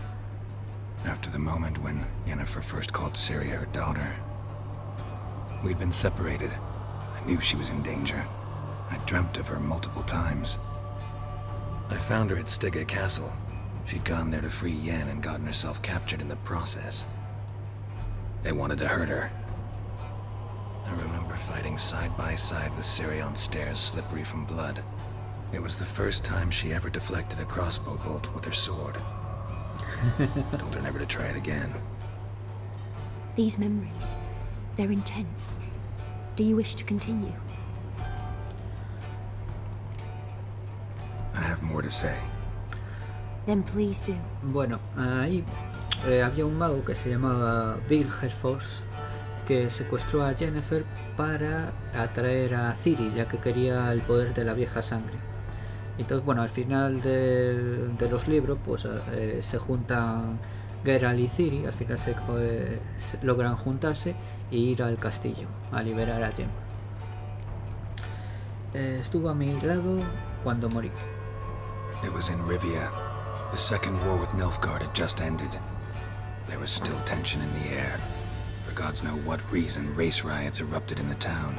After the moment when Yennefer first called Ciri her daughter. We'd been separated. I knew she was in danger. I dreamt of her multiple times. I found her at Stygga Castle. She'd gone there to free Yen and gotten herself captured in the process. They wanted to hurt her. I remember fighting side by side with Ciri on stairs slippery from blood. It was the first time she ever deflected a crossbow bolt with her sword. Told her never to try it again. These memories, they're intense. Do you wish to continue? I have more to say. Then please do. Bueno, ahí había un mago que se llamaba Vilgerfors, que secuestró a Yennefer para atraer a Ciri, ya que quería el poder de la vieja sangre. Entonces, bueno, al final de los libros, pues se juntan Geralt y Ciri, al final se logran juntarse e ir al castillo a liberar a Yen. Estuvo a mi lado cuando morí. It was in Rivia. The second war with Nilfgaard had just ended. There was still tension in the air. For gods know what reason, race riots erupted in the town.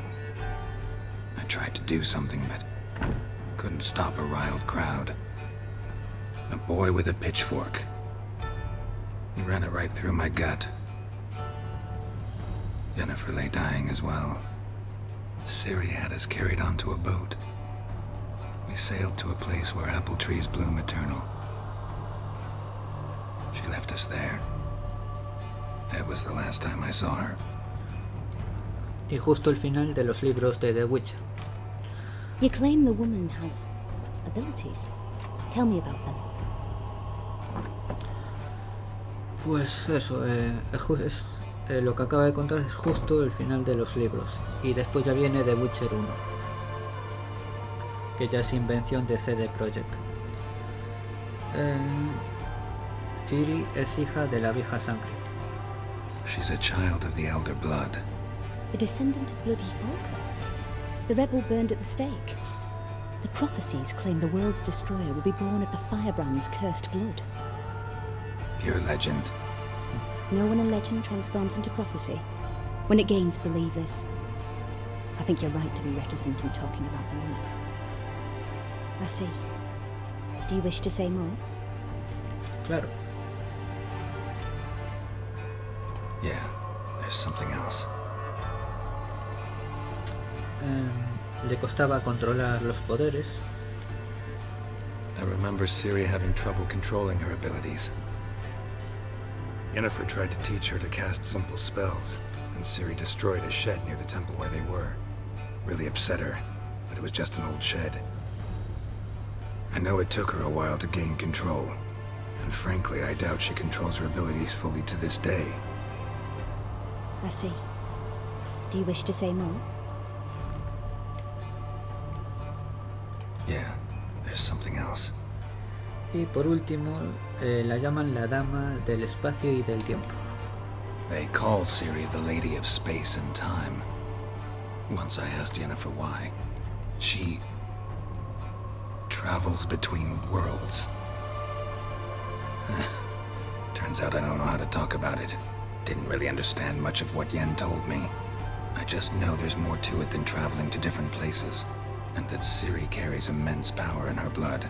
I tried to do something, but couldn't stop a riled crowd. A boy with a pitchfork. He ran it right through my gut. Yennefer lay dying as well. Ciri had us carried onto a boat. We sailed to a place where apple trees bloom eternal. She left us there. That was the last time I saw her. Y justo el final de los libros de The Witcher. You claim the woman has abilities. Tell me about them. Pues eso, lo que acaba de contar es justo el final de los libros. Y después ya viene The Witcher 1, que ya es invención de CD Projekt. Ciri es hija de la vieja sangre. She's a child of the elder blood. A descendant of bloody Volker. The rebel burned at the stake. The prophecies claim the world's destroyer will be born of the firebrand's cursed blood. Pure legend. Know when a legend transforms into prophecy? When it gains believers. I think you're right to be reticent in talking about the woman. I see. Do you wish to say more? Claro. Yeah, there's something else. Le costaba controlar los poderes. I remember Ciri having trouble controlling her abilities. Yennefer tried to teach her to cast simple spells, and Ciri destroyed a shed near the temple where they were. Really upset her, but it was just an old shed. I know it took her a while to gain control, and frankly, I doubt she controls her abilities fully to this day. I see. Do you wish to say more? Yeah, there's something else. Y por último, la llaman la Dama del Espacio y del Tiempo. They call Ciri the Lady of Space and Time. Once I asked Yennefer why. She travels between worlds. Turns out I don't know how to talk about it. Didn't really understand much of what Yen told me. I just know there's more to it than traveling to different places, and that Ciri carries immense power in her blood.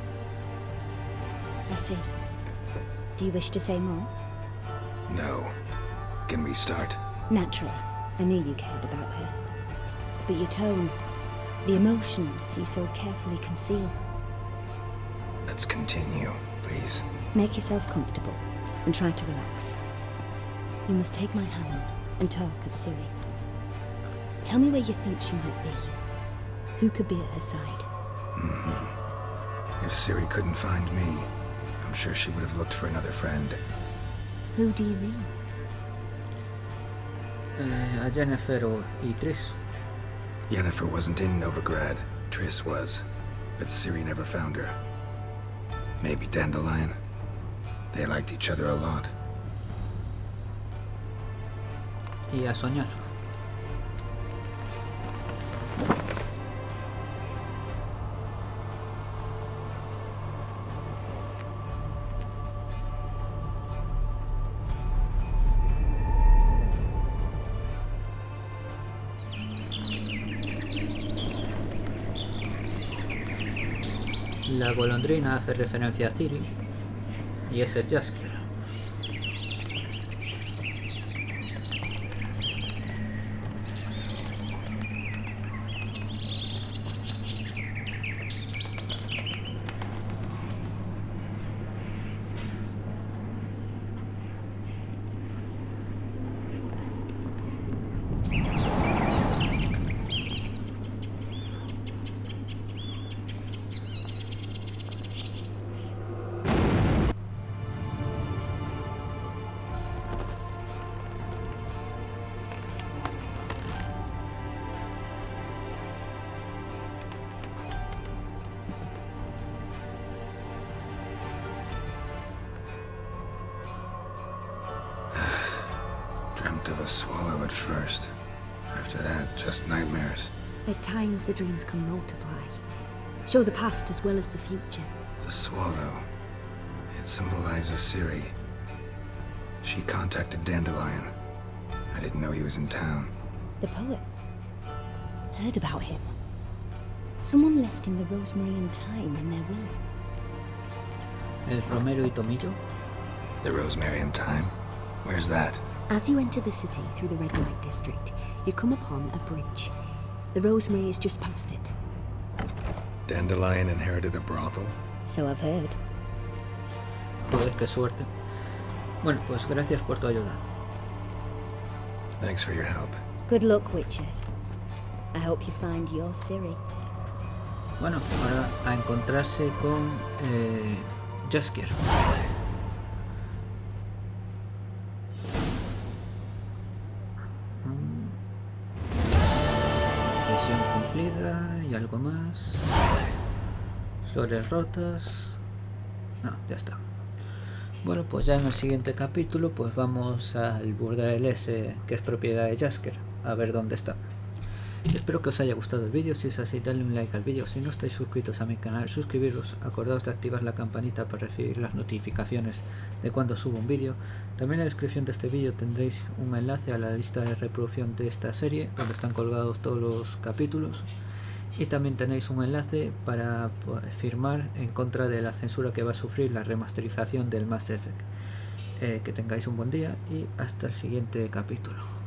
I see. Do you wish to say more? No. Can we start? Naturally. I knew you cared about her. But your tone, the emotions you so carefully conceal. Let's continue, please. Make yourself comfortable and try to relax. You must take my hand and talk of Ciri. Tell me where you think she might be. Who could be at her side? If Ciri couldn't find me, I'm sure she would have looked for another friend. Who do you mean? A Yennefer y Triss. Yennefer wasn't in Novigrad. Triss was. But Ciri never found her. Maybe Dandelion. They liked each other a lot. Y a soñar. La golondrina hace referencia a Ciri y ese es Jaskier. Dreamt of a swallow at first. After that, just nightmares. At times the dreams can multiply. Show the past as well as the future. The swallow. It symbolizes Ciri. She contacted Dandelion. I didn't know he was in town. The poet. Heard about him. Someone left him the rosemary and thyme in their will. El romero y tomillo. The rosemary and thyme? Where's that? As you enter the city through the red light district, you come upon a bridge. The rosemary is just past it. Dandelion inherited a brothel? So I've heard. Joder, qué suerte. Bueno, pues gracias por tu ayuda. Thanks for your help. Good luck, Witcher. I hope you find your Ciri. Bueno, ahora a encontrarse con Jaskier. Misión cumplida y algo más. Flores rotas. No, ya está. Bueno, pues ya en el siguiente capítulo pues vamos al burdel ese que es propiedad de Jaskier, a ver dónde está. Espero que os haya gustado el vídeo. Si es así, dadle un like al vídeo. Si no estáis suscritos a mi canal, suscribiros. Acordaos de activar la campanita para recibir las notificaciones de cuando subo un vídeo. También en la descripción de este vídeo tendréis un enlace a la lista de reproducción de esta serie, donde están colgados todos los capítulos. Y también tenéis un enlace para firmar en contra de la censura que va a sufrir la remasterización del Mass Effect. Que tengáis un buen día y hasta el siguiente capítulo.